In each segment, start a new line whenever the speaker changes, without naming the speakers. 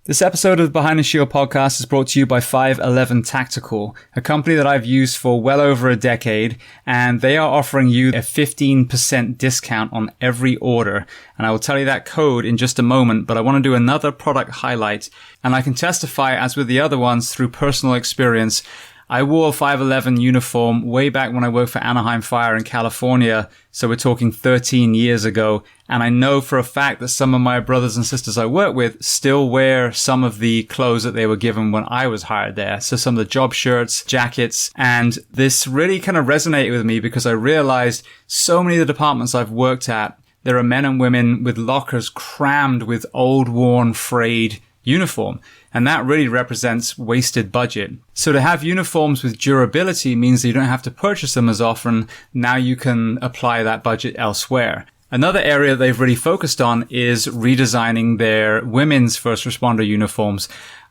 This episode of the Behind the Shield podcast is brought to you by 511 Tactical, a company that I've used for well over a decade, and they are offering you a 15% discount on every order. And I will tell you that code in just a moment, but I want to do another product highlight, and I can testify, as with the other ones, through personal experience. I wore a 511 uniform way back when I worked for Anaheim Fire in California, so we're talking 13 years ago, and I know for a fact that some of my brothers and sisters I work with still wear some of the clothes that they were given when I was hired there. So some of the job shirts, jackets, and this really kind of resonated with me because I realized so many of the departments I've worked at, there are men and women with lockers crammed with old, worn, frayed uniform. And that really represents wasted budget. So to have uniforms with durability means that you don't have to purchase them as often. Now you can apply that budget elsewhere. Another area they've really focused on is redesigning their women's first responder uniforms.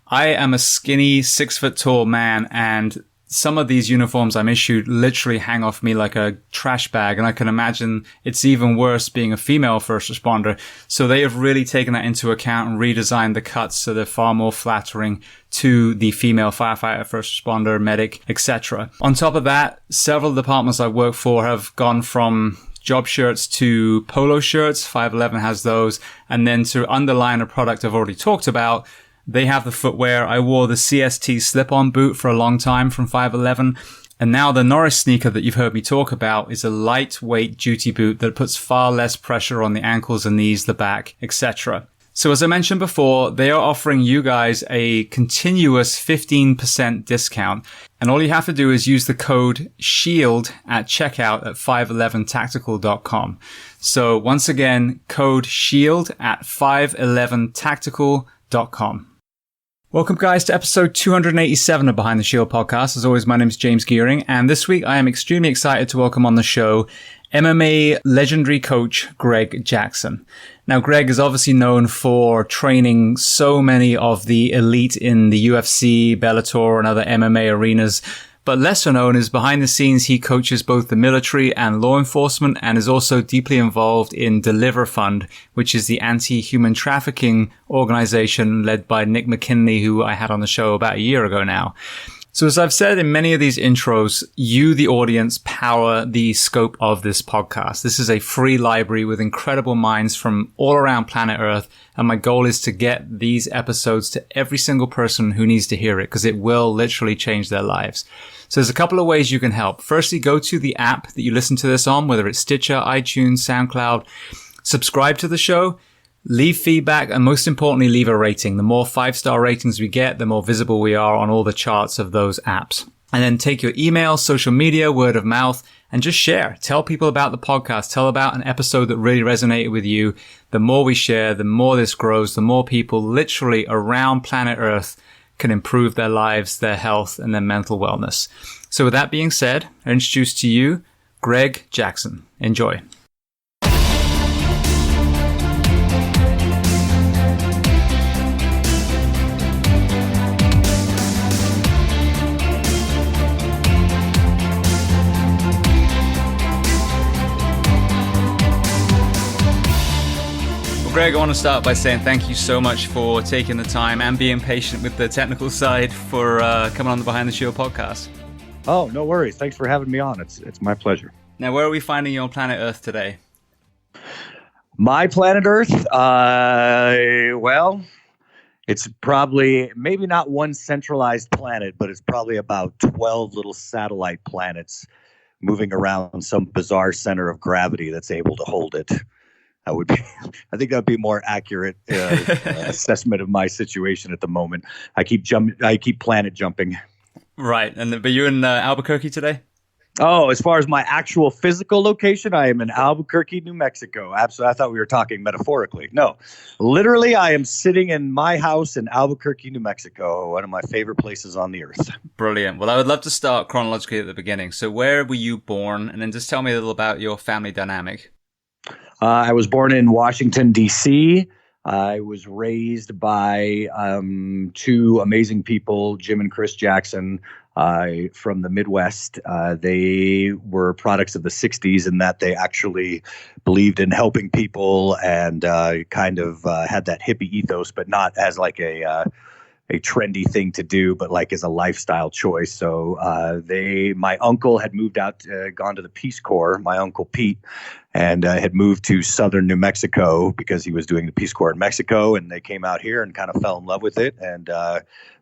I am a skinny 6-foot-tall man, and some of these uniforms I'm issued literally hang off me like a trash bag, and I can imagine it's even worse being a female first responder. So they have really taken that into account and redesigned the cuts so they're far more flattering to the female firefighter, first responder, medic, etc. On top of that, several departments I've worked for have gone from job shirts to polo shirts. 511 has those. And then to underline a product I've already talked about, they have the footwear. I wore the CST slip-on boot for a long time from 511. And now the Norris sneaker that you've heard me talk about is a lightweight duty boot that puts far less pressure on the ankles, the knees, the back, etc. So as I mentioned before, they are offering you guys a continuous 15% discount. And all you have to do is use the code SHIELD at checkout at 511tactical.com. So once again, code SHIELD at 511tactical.com. Welcome, guys, to episode 287 of Behind the Shield podcast. As always, my name is James Gearing, and this week I am extremely excited to welcome on the show MMA legendary coach Greg Jackson. Now, Greg is obviously known for training so many of the elite in the UFC, Bellator, and other MMA arenas. But lesser known is behind the scenes, he coaches both the military and law enforcement and is also deeply involved in DeliverFund, which is the anti-human trafficking organization led by Nick McKinley, who I had on the show about a year ago now. So as I've said in many of these intros, you, the audience, power the scope of this podcast. This is a free library with incredible minds from all around planet Earth. And my goal is to get these episodes to every single person who needs to hear it, because it will literally change their lives. So there's a couple of ways you can help. Firstly, go to the app that you listen to this on, whether it's Stitcher, iTunes, SoundCloud. Subscribe to the show. Leave feedback, and most importantly, leave a rating. The more 5-star ratings we get, the more visible we are on all the charts of those apps. And then take your email, social media, word of mouth, and just share. Tell people about the podcast. Tell about an episode that really resonated with you. The more we share, the more this grows, the more people literally around planet Earth can improve their lives, their health, and their mental wellness. So with that being said, I introduce to you Greg Jackson. Enjoy. Greg, I want to start by saying thank you so much for taking the time and being patient with the technical side for coming on the Behind the Shield podcast.
Oh, no worries. Thanks for having me on. It's my pleasure.
Now, where are we finding you on planet Earth today?
My planet Earth? Well, it's probably maybe not one centralized planet, but it's probably about 12 little satellite planets moving around some bizarre center of gravity that's able to hold it. I think that would be a more accurate assessment of my situation at the moment. I keep planet jumping.
Right. But you're in Albuquerque today?
Oh, as far as my actual physical location, I am in Albuquerque, New Mexico. Absolutely. I thought we were talking metaphorically. No, literally, I am sitting in my house in Albuquerque, New Mexico, one of my favorite places on the earth.
Brilliant. Well, I would love to start chronologically at the beginning. So where were you born? And then just tell me a little about your family dynamic.
I was born in Washington, D.C. I was raised by two amazing people, Jim and Kris Jackson. from the Midwest. They were products of the 60s in that they actually believed in helping people and kind of had that hippie ethos, but not as like a trendy thing to do, but like as a lifestyle choice. So my uncle had moved out, gone to the Peace Corps, my uncle Pete, and had moved to southern New Mexico because he was doing the Peace Corps in Mexico. And they came out here and kind of fell in love with it. And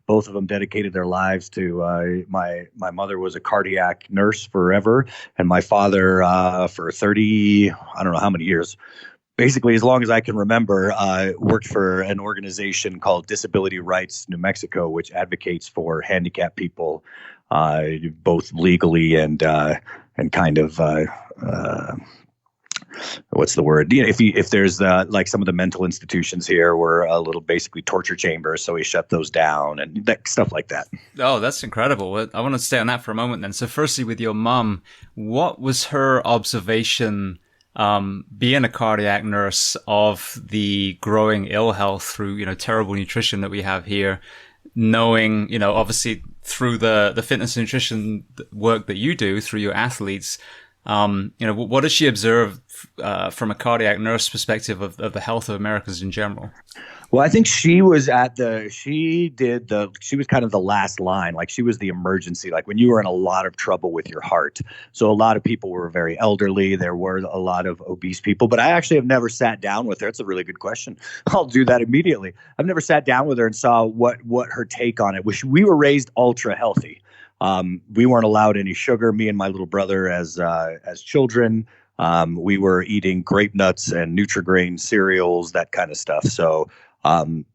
both of them dedicated their lives to my mother was a cardiac nurse forever, and my father for 30, I don't know how many years. Basically, as long as I can remember, worked for an organization called Disability Rights New Mexico, which advocates for handicapped people, both legally and kind of what's the word? You know, if there's like some of the mental institutions here were a little basically torture chambers, so he shut those down and stuff like that.
Oh, that's incredible. I want to stay on that for a moment then. So, firstly, with your mom, what was her observation? Being a cardiac nurse of the growing ill health through, terrible nutrition that we have here, knowing, obviously through the fitness and nutrition work that you do through your athletes, what does she observe from a cardiac nurse perspective of the health of Americans in general?
Well, I think she was she was kind of the last line. Like she was the emergency, like when you were in a lot of trouble with your heart. So a lot of people were very elderly. There were a lot of obese people, but I actually have never sat down with her. It's a really good question. I'll do that immediately. I've never sat down with her and saw what her take on it was. We were raised ultra healthy. We weren't allowed any sugar, me and my little brother as children. We were eating grape nuts and Nutri-Grain cereals, that kind of stuff. So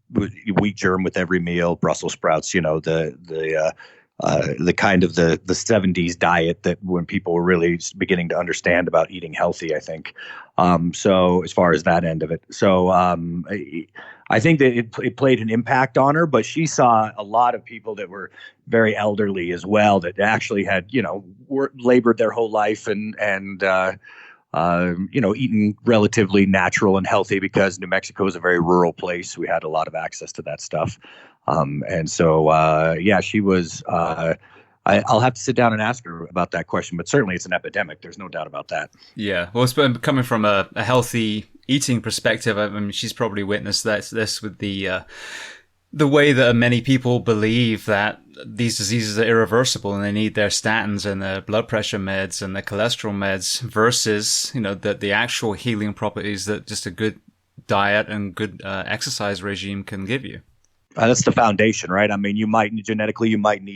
wheat germ with every meal, Brussels sprouts, the kind of the 70s diet that when people were really beginning to understand about eating healthy, I think. So as far as that end of it. So I think that it played an impact on her, but she saw a lot of people that were very elderly as well that actually had, labored their whole life and eating relatively natural and healthy because New Mexico is a very rural place. We had a lot of access to that stuff. And so, she was, I'll have to sit down and ask her about that question, but certainly it's an epidemic. There's no doubt about that.
Yeah. Well, it's coming from a healthy eating perspective. I mean, she's probably witnessed this with the way that many people believe that these diseases are irreversible and they need their statins and their blood pressure meds and their cholesterol meds versus, the actual healing properties that just a good diet and good exercise regime can give you.
That's the foundation, right? I mean, you might need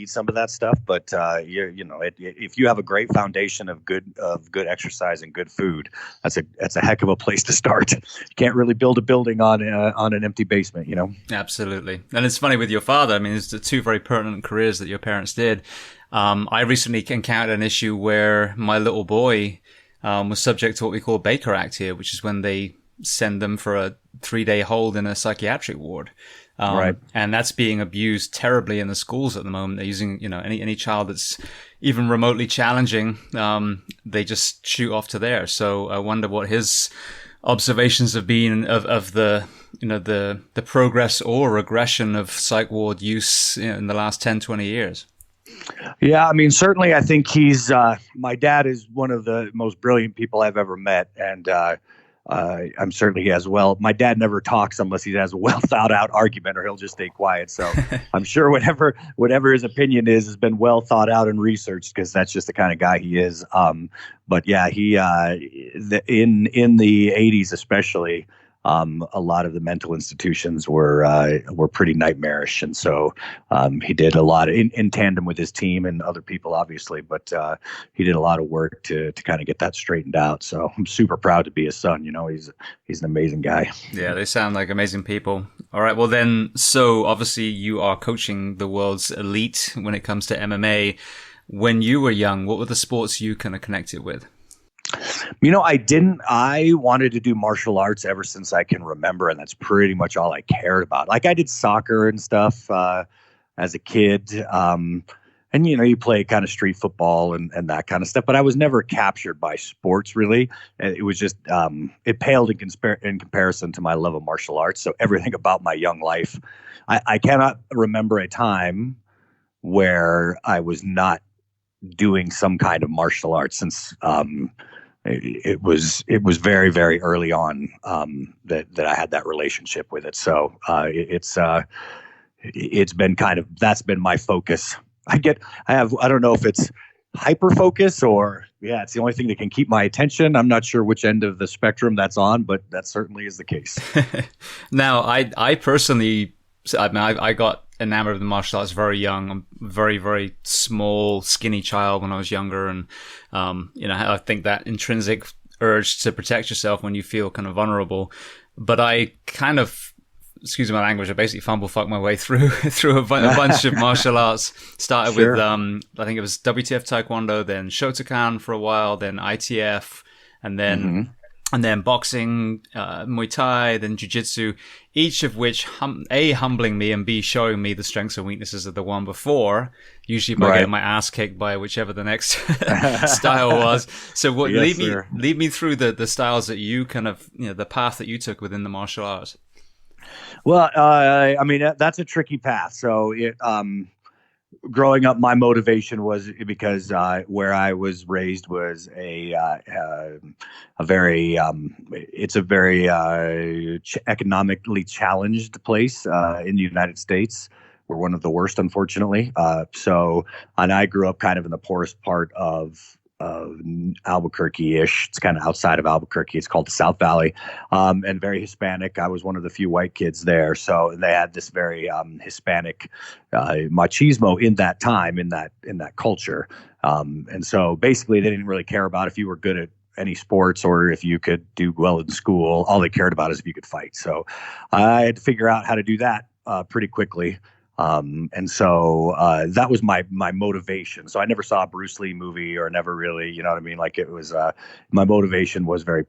some of that stuff, but if you have a great foundation of good exercise and good food, that's a heck of a place to start. You can't really build a building on an empty basement,
Absolutely, and it's funny with your father. I mean, there's the two very pertinent careers that your parents did. I recently encountered an issue where my little boy was subject to what we call Baker Act here, which is when they send them for a 3-day hold in a psychiatric ward.
Right.
And that's being abused terribly in the schools at the moment. They're using, any child that's even remotely challenging, they just shoot off to there. So I wonder what his observations have been of the progress or regression of psych ward use in the last 10, 20 years.
Yeah, I mean, certainly I think he's, my dad is one of the most brilliant people I've ever met. And, I'm certainly he as well. My dad never talks unless he has a well thought out argument, or he'll just stay quiet. So I'm sure whatever his opinion is has been well thought out and researched because that's just the kind of guy he is. But yeah, he in the 80s especially, a lot of the mental institutions were pretty nightmarish, and so he did a lot in tandem with his team and other people, obviously. But he did a lot of work to kind of get that straightened out. So I'm super proud to be his son. He's an amazing guy. Yeah,
they sound like amazing people. All right, well then, so obviously you are coaching the world's elite when it comes to MMA. When you were young, what were the sports you kind of connected with?
I wanted to do martial arts ever since I can remember, and that's pretty much all I cared about. Like I did soccer and stuff as a kid, and you play kind of street football and that kind of stuff. But I was never captured by sports really. It was just it paled in comparison to my love of martial arts. So everything about my young life, I cannot remember a time where I was not doing some kind of martial arts, since it was very, very early on that I had that relationship with it. So it's been that's been my focus. I don't know if it's hyper focus or it's the only thing that can keep my attention. I'm not sure which end of the spectrum that's on, but that certainly is the case.
Now, I personally, I got enamored of the martial arts very young. I'm a very, very small, skinny child when I was younger. And, I think that intrinsic urge to protect yourself when you feel kind of vulnerable. But I kind of, excuse my language, I basically fuck my way through a bunch of martial arts. Started with, I think it was WTF Taekwondo, then Shotokan for a while, then ITF, and then and then boxing, Muay Thai, then Jiu-Jitsu, each of which, A, humbling me, and B, showing me the strengths and weaknesses of the one before, usually by getting my ass kicked by whichever the next style was. So lead me through the styles that you kind of, the path that you took within the martial arts.
Well, I mean, that's a tricky path. So growing up, my motivation was because where I was raised was a very economically challenged place in the United States. We're one of the worst, unfortunately. And I grew up kind of in the poorest part of Albuquerque-ish. It's kind of outside of Albuquerque. It's called the South Valley, and very Hispanic. I was one of the few white kids there, so they had this very Hispanic machismo in that time, in that culture, and so basically they didn't really care about if you were good at any sports or if you could do well in school. All they cared about is if you could fight. So I had to figure out how to do that pretty quickly. And so that was my motivation. So I never saw a Bruce Lee movie or never really, you know what I mean? Like it was, my motivation was very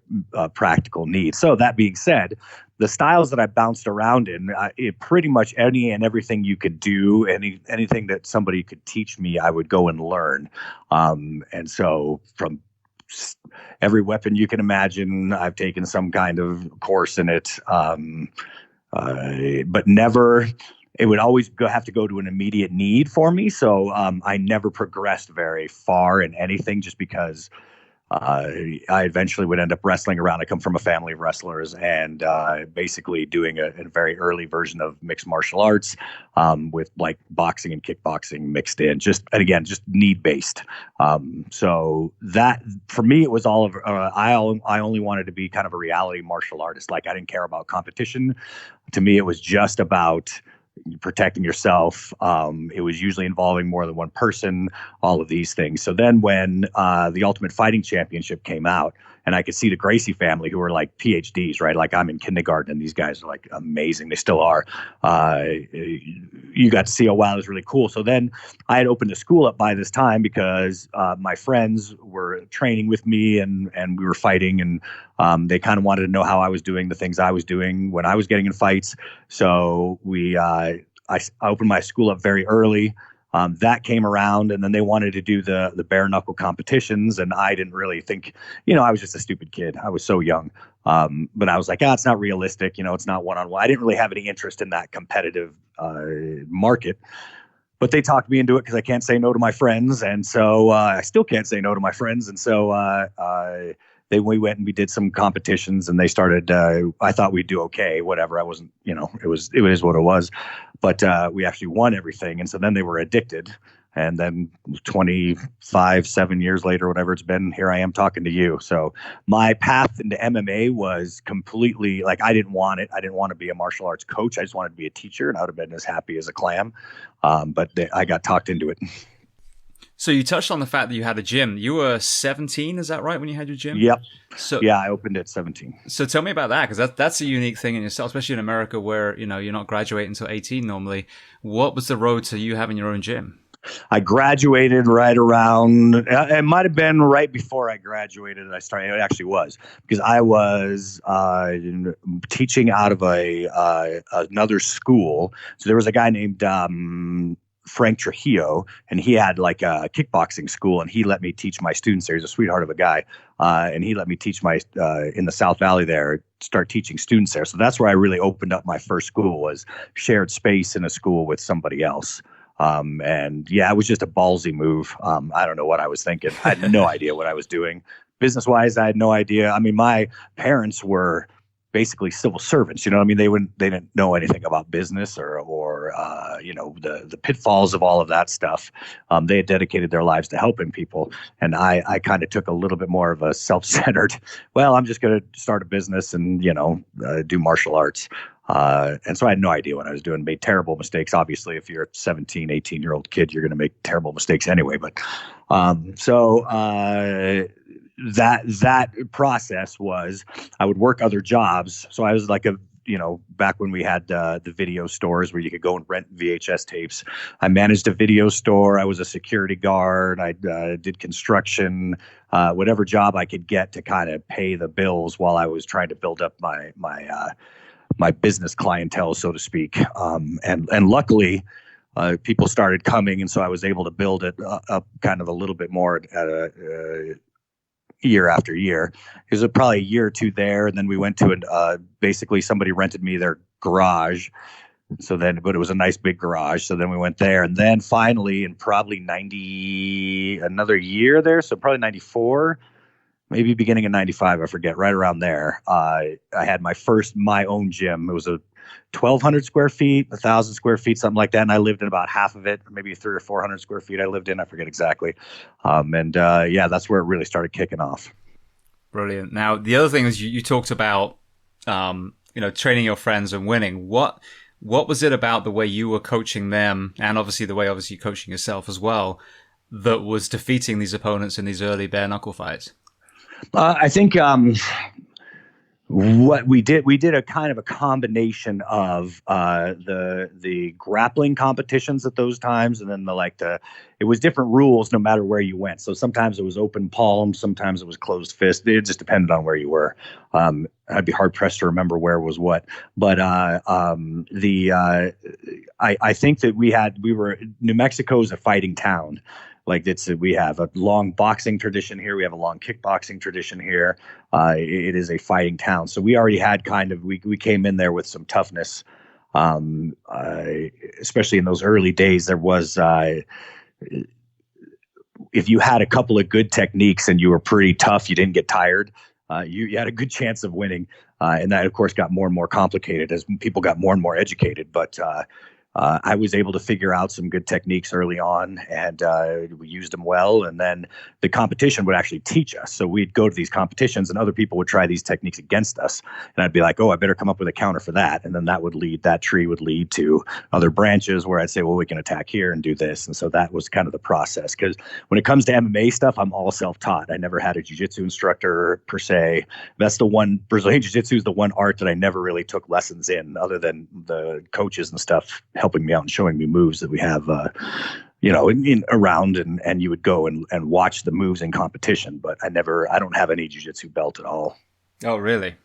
practical need. So that being said, the styles that I bounced around in, pretty much any and everything you could do, anything that somebody could teach me, I would go and learn. And so from every weapon you can imagine, I've taken some kind of course in it, but never. It would always have to go to an immediate need for me. So I never progressed very far in anything just because I eventually would end up wrestling around. I come from a family of wrestlers and basically doing a very early version of mixed martial arts with like boxing and kickboxing mixed in, just need-based. So that, for me, it was all of, I only wanted to be kind of a reality martial artist. Like I didn't care about competition. To me, it was just about protecting yourself. It was usually involving more than one person, all of these things. So then when the Ultimate Fighting Championship came out, and I could see the Gracie family, who were like PhDs, right? Like I'm in kindergarten and these guys are like amazing. They still are. You got to see, oh, wow, this is really cool. So then I had opened a school up by this time because my friends were training with me and we were fighting, and they kind of wanted to know how I was doing the things I was doing when I was getting in fights. So I opened my school up very early. That came around, and then they wanted to do the bare knuckle competitions, and I didn't really think, I was just a stupid kid. I was so young. But I was like, it's not realistic. It's not one-on-one. I didn't really have any interest in that competitive market. But they talked me into it because I can't say no to my friends. And so I still can't say no to my friends. And so we went and we did some competitions, and they started, I thought we'd do okay, whatever. I wasn't, it is what it was. But we actually won everything. And so then they were addicted. And then 7 years later, whatever it's been, here I am talking to you. So my path into MMA was completely like, I didn't want it. I didn't want to be a martial arts coach. I just wanted to be a teacher, and I would have been as happy as a clam. But I got talked into it.
So you touched on the fact that you had a gym. You were 17, is that right, when you had your gym?
Yep. So yeah, I opened at 17.
So tell me about that, because that's a unique thing in yourself, especially in America where, you're not graduating until 18 normally. What was the road to you having your own gym?
I graduated right around, it might have been right before I graduated. It actually was, because I was teaching out of another school. So there was a guy named Frank Trujillo, and he had like a kickboxing school, and he let me teach my students there. He's a sweetheart of a guy, and he let me teach in the South Valley there, start teaching students there. So that's where I really opened up my first school, was shared space in a school with somebody else. And yeah, it was just a ballsy move. I don't know what I was thinking. I had no idea what I was doing. Business wise, I had no idea. I mean, my parents were basically civil servants. You know what I mean? They didn't know anything about business or the pitfalls of all of that stuff. They had dedicated their lives to helping people. And I kind of took a little bit more of a self-centered, well, I'm just going to start a business and, do martial arts. And so I had no idea what I was doing, made terrible mistakes. Obviously, if you're a 17, 18-year-old kid, you're going to make terrible mistakes anyway. But that process was I would work other jobs. So I was like back when we had the video stores where you could go and rent VHS tapes. I managed a video store. I was a security guard. I did construction, whatever job I could get to kind of pay the bills while I was trying to build up my business clientele, so to speak. And luckily, people started coming, and so I was able to build it up kind of a little bit more at a year after year. It was probably a year or two there, and then we went to basically somebody rented me their garage. But it was a nice big garage. So then we went there, and then finally, in probably another year there, so probably 94, maybe beginning of 95, I forget, right around there. I had my own gym. It was a 1,200 square feet, 1,000 square feet, something like that. And I lived in about half of it, maybe 300 or 400 square feet I lived in. I forget exactly. That's where it really started kicking off.
Brilliant. Now, the other thing is you talked about, training your friends and winning. What was it about the way you were coaching them, and obviously the way you're coaching yourself as well, that was defeating these opponents in these early bare knuckle fights?
I think what we did a kind of a combination of the grappling competitions at those times, and then it was different rules no matter where you went. So sometimes it was open palm, sometimes it was closed fist. It just depended on where you were. I'd be hard pressed to remember where was what, but I think that New Mexico is a fighting town. We have a long boxing tradition here. We have a long kickboxing tradition here. It is a fighting town. So we already had we came in there with some toughness, especially in those early days. There was, if you had a couple of good techniques and you were pretty tough, you didn't get tired, you had a good chance of winning. And that, of course, got more and more complicated as people got more and more educated. But I was able to figure out some good techniques early on, and we used them well. And then the competition would actually teach us. So we'd go to these competitions, and other people would try these techniques against us. And I'd be like, oh, I better come up with a counter for that. And then that tree would lead to other branches where I'd say, well, we can attack here and do this. And so that was kind of the process. Because when it comes to MMA stuff, I'm all self-taught. I never had a jiu-jitsu instructor per se. That's the one, Brazilian jiu-jitsu is the one art that I never really took lessons in, other than the coaches and stuff helping me out and showing me moves that we have, around, and you would go and watch the moves in competition. But I don't have any jiu-jitsu belt at all.
Oh, really?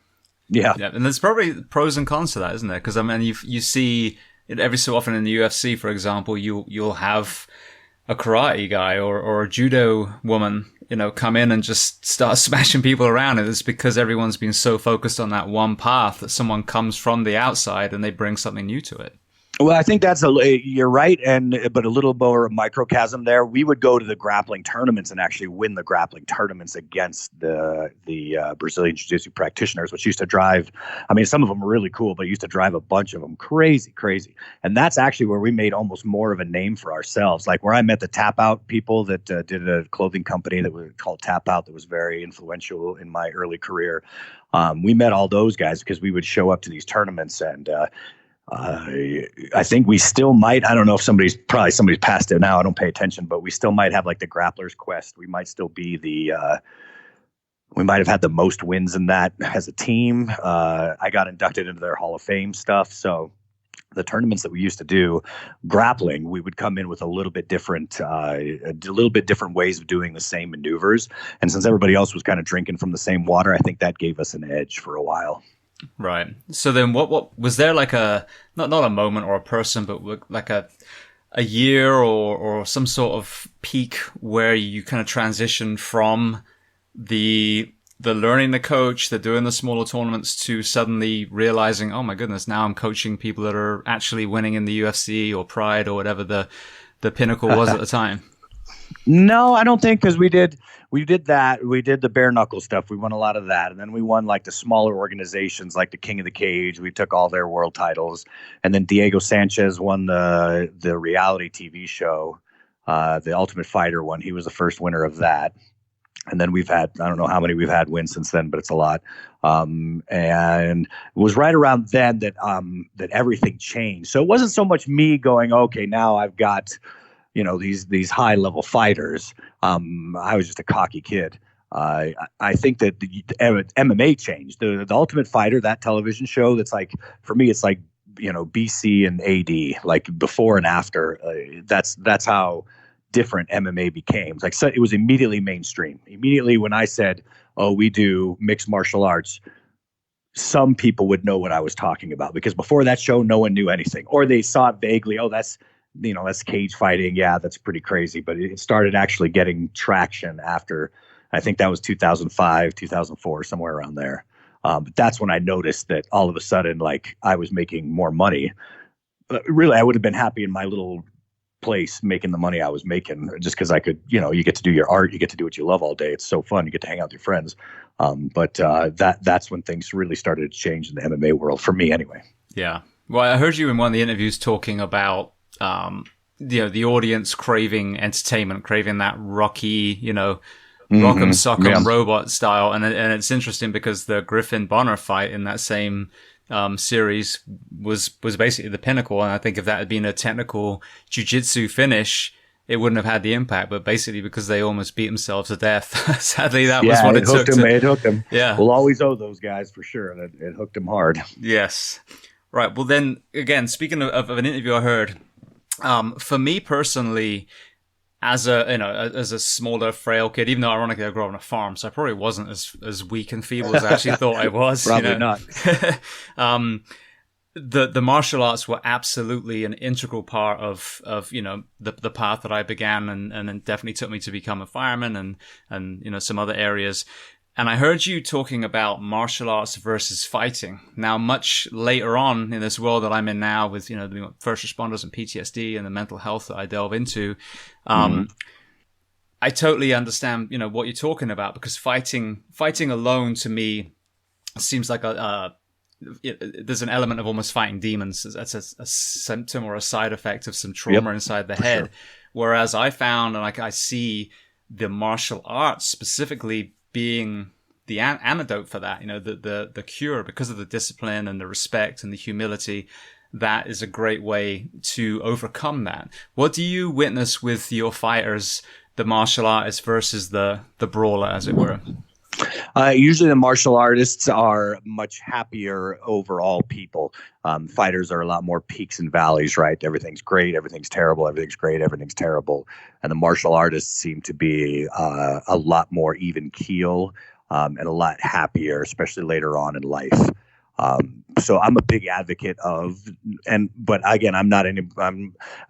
Yeah.
And there's probably pros and cons to that, isn't there? Because I mean, you see it every so often in the UFC, for example. You'll have a karate guy or a judo woman, come in and just start smashing people around. And it's because everyone's been so focused on that one path that someone comes from the outside and they bring something new to it.
Well, I think you're right, but a little more microcosm there. We would go to the grappling tournaments and actually win the grappling tournaments against the Brazilian Jiu-Jitsu practitioners, which used to drive. I mean, some of them were really cool, but used to drive a bunch of them crazy. And that's actually where we made almost more of a name for ourselves. Like where I met the Tap Out people that did a clothing company that was called Tap Out that was very influential in my early career. We met all those guys because we would show up to these tournaments, and I think we still might. I don't know if somebody's passed it now. I don't pay attention, but we still might have like the Grappler's Quest. We might still be we might have had the most wins in that as a team. I got inducted into their Hall of Fame stuff. So the tournaments that we used to do grappling, we would come in with a little bit different ways of doing the same maneuvers. And since everybody else was kind of drinking from the same water, I think that gave us an edge for a while.
Right. So then what was there like a, not a moment or a person, but like a year or some sort of peak where you kind of transition from the learning the coach, the doing the smaller tournaments to suddenly realizing, oh my goodness, now I'm coaching people that are actually winning in the UFC or Pride or whatever the pinnacle was at the time?
No, I don't think, because we did that. We did the bare knuckle stuff. We won a lot of that. And then we won like the smaller organizations like the King of the Cage. We took all their world titles. And then Diego Sanchez won the reality TV show, the Ultimate Fighter one. He was the first winner of that. And then we've had, I don't know how many we've had win since then, but it's a lot. And it was right around then that everything changed. So it wasn't so much me going, okay, now I've got, these high level fighters. I was just a cocky kid. I think that the MMA changed. The Ultimate Fighter, that television show, that's like, for me, it's like, BC and AD, like before and after. That's how different MMA became. Like, so it was immediately mainstream. Immediately when I said, "Oh, we do mixed martial arts," some people would know what I was talking about, because before that show, no one knew anything, or they saw it vaguely. Oh, that's cage fighting. Yeah, that's pretty crazy. But it started actually getting traction after, I think that was 2005, 2004, somewhere around there. But that's when I noticed that all of a sudden, like, I was making more money. Really, I would have been happy in my little place making the money I was making, just because I could, you get to do your art, you get to do what you love all day. It's so fun. You get to hang out with your friends. But that's when things really started to change in the MMA world, for me anyway.
Yeah. Well, I heard you in one of the interviews talking about, the audience craving entertainment, craving that Rocky, rock'em sock'em robot style. And it's interesting because the Griffin Bonner fight in that same series was basically the pinnacle. And I think if that had been a technical jiu-jitsu finish, it wouldn't have had the impact. But basically, because they almost beat themselves to death, sadly, that was what it took.
It hooked them.
Yeah.
We'll always owe those guys for sure. It hooked them hard.
Yes. Right. Well, then, again, speaking of an interview I heard, for me personally, as a smaller, frail kid, even though ironically I grew up on a farm, so I probably wasn't as weak and feeble as I actually thought I was.
Probably not.
The martial arts were absolutely an integral part of the path that I began, and then definitely took me to become a fireman and some other areas. And I heard you talking about martial arts versus fighting. Now, much later on in this world that I'm in now, with the first responders and PTSD and the mental health that I delve into, I totally understand what you're talking about, because fighting alone to me seems like there's an element of almost fighting demons. That's a symptom or a side effect of some trauma inside the head. Sure. Whereas I found, and I see the martial arts specifically being the antidote for that, the cure, because of the discipline and the respect and the humility. That is a great way to overcome that. What do you witness with your fighters, the martial artists versus the brawler, as it were?
Usually the martial artists are much happier overall people. Fighters are a lot more peaks and valleys, right? Everything's great, everything's terrible, everything's great, everything's terrible. And the martial artists seem to be a lot more even keel and a lot happier, especially later on in life. So I'm a big advocate of, but again,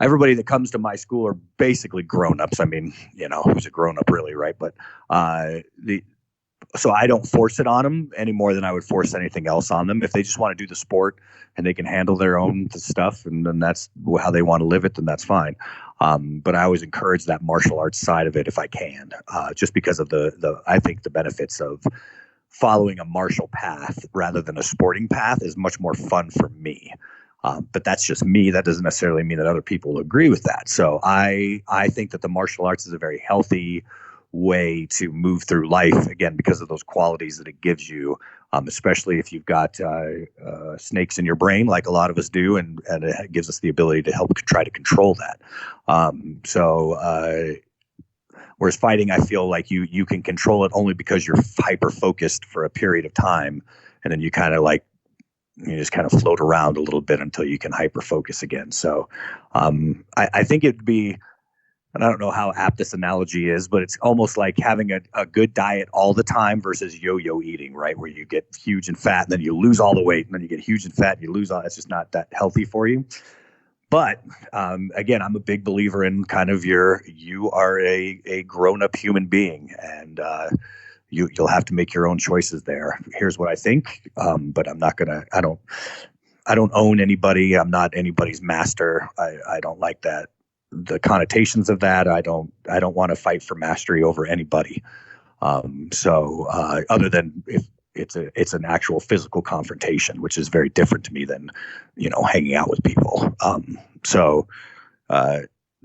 everybody that comes to my school are basically grown-ups. I mean, who's a grown-up really, right? But so I don't force it on them any more than I would force anything else on them. If they just want to do the sport and they can handle their own stuff, and then that's how they want to live it, then that's fine. But I always encourage that martial arts side of it if I can, just because of I think the benefits of following a martial path rather than a sporting path is much more fun for me. But that's just me. That doesn't necessarily mean that other people will agree with that. So I think that the martial arts is a very healthy way to move through life, again, because of those qualities that it gives you, especially if you've got snakes in your brain, like a lot of us do, and it gives us the ability to help try to control that. Whereas fighting, I feel like you can control it only because you're hyper focused for a period of time, and then you just kind of float around a little bit until you can hyper focus again. So I think it'd be, and I don't know how apt this analogy is, but it's almost like having a good diet all the time versus yo-yo eating, right? Where you get huge and fat, and then you lose all the weight, and then you get huge and fat, and you lose all. It's just not that healthy for you. But again, I'm a big believer in kind of you are a grown-up human being, and you'll have to make your own choices there. Here's what I think, but I'm not gonna. I don't own anybody. I'm not anybody's master. I don't like that the connotations of that. I don't want to fight for mastery over anybody. Other than if it's an actual physical confrontation, which is very different to me than, hanging out with people.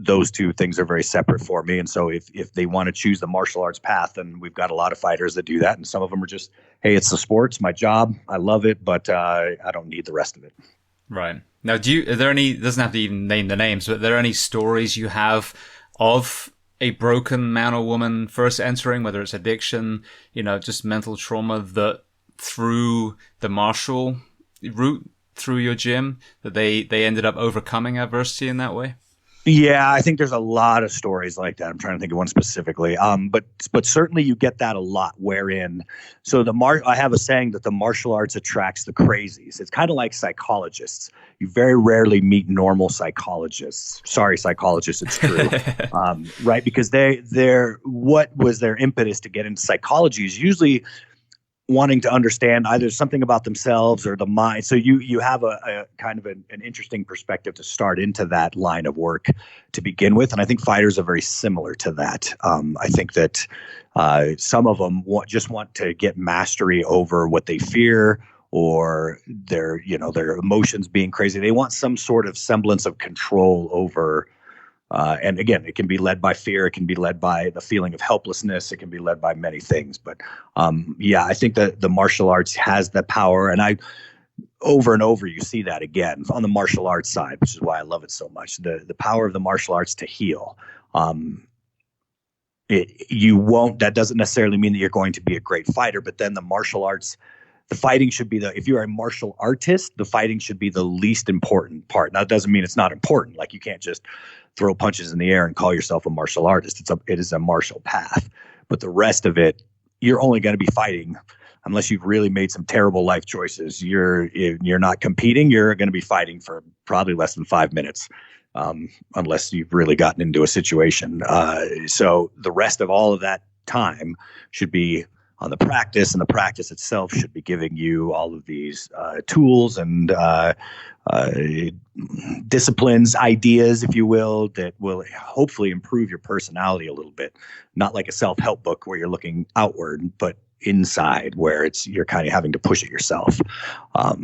Those two things are very separate for me. And so if they want to choose the martial arts path, then we've got a lot of fighters that do that. And some of them are just, hey, it's the sport, it's my job, I love it, but I don't need the rest of it.
Right. Now, are there any, doesn't have to even name the names, but are there any stories you have of a broken man or woman first entering, whether it's addiction, just mental trauma, that through the martial route, through your gym, that they ended up overcoming adversity in that way?
Yeah, I think there's a lot of stories like that. I'm trying to think of one specifically. But certainly you get that a lot wherein, so I have a saying that the martial arts attracts the crazies. It's kind of like psychologists. You very rarely meet normal psychologists. Sorry, psychologists, it's true. Right? Because what was their impetus to get into psychology is usually wanting to understand either something about themselves or the mind. So you have a kind of an interesting perspective to start into that line of work to begin with. And I think fighters are very similar to that. I think that some of them just want to get mastery over what they fear or their emotions being crazy. They want some sort of semblance of control over. And again, it can be led by fear. It can be led by the feeling of helplessness. It can be led by many things. But I think that the martial arts has the power. And over and over, you see that again on the martial arts side, which is why I love it so much. The power of the martial arts to heal. That doesn't necessarily mean that you're going to be a great fighter, but then the martial arts, the fighting should be if you're a martial artist, the fighting should be the least important part. Now, it doesn't mean it's not important. Like, you can't just throw punches in the air and call yourself a martial artist. It is a martial path. But the rest of it, you're only going to be fighting unless you've really made some terrible life choices. You're not competing. You're going to be fighting for probably less than 5 minutes, unless you've really gotten into a situation. So the rest of all of that time should be on the practice, and the practice itself should be giving you all of these tools and disciplines, ideas, if you will, that will hopefully improve your personality a little bit. Not like a self-help book where you're looking outward, but inside, where you're kind of having to push it yourself.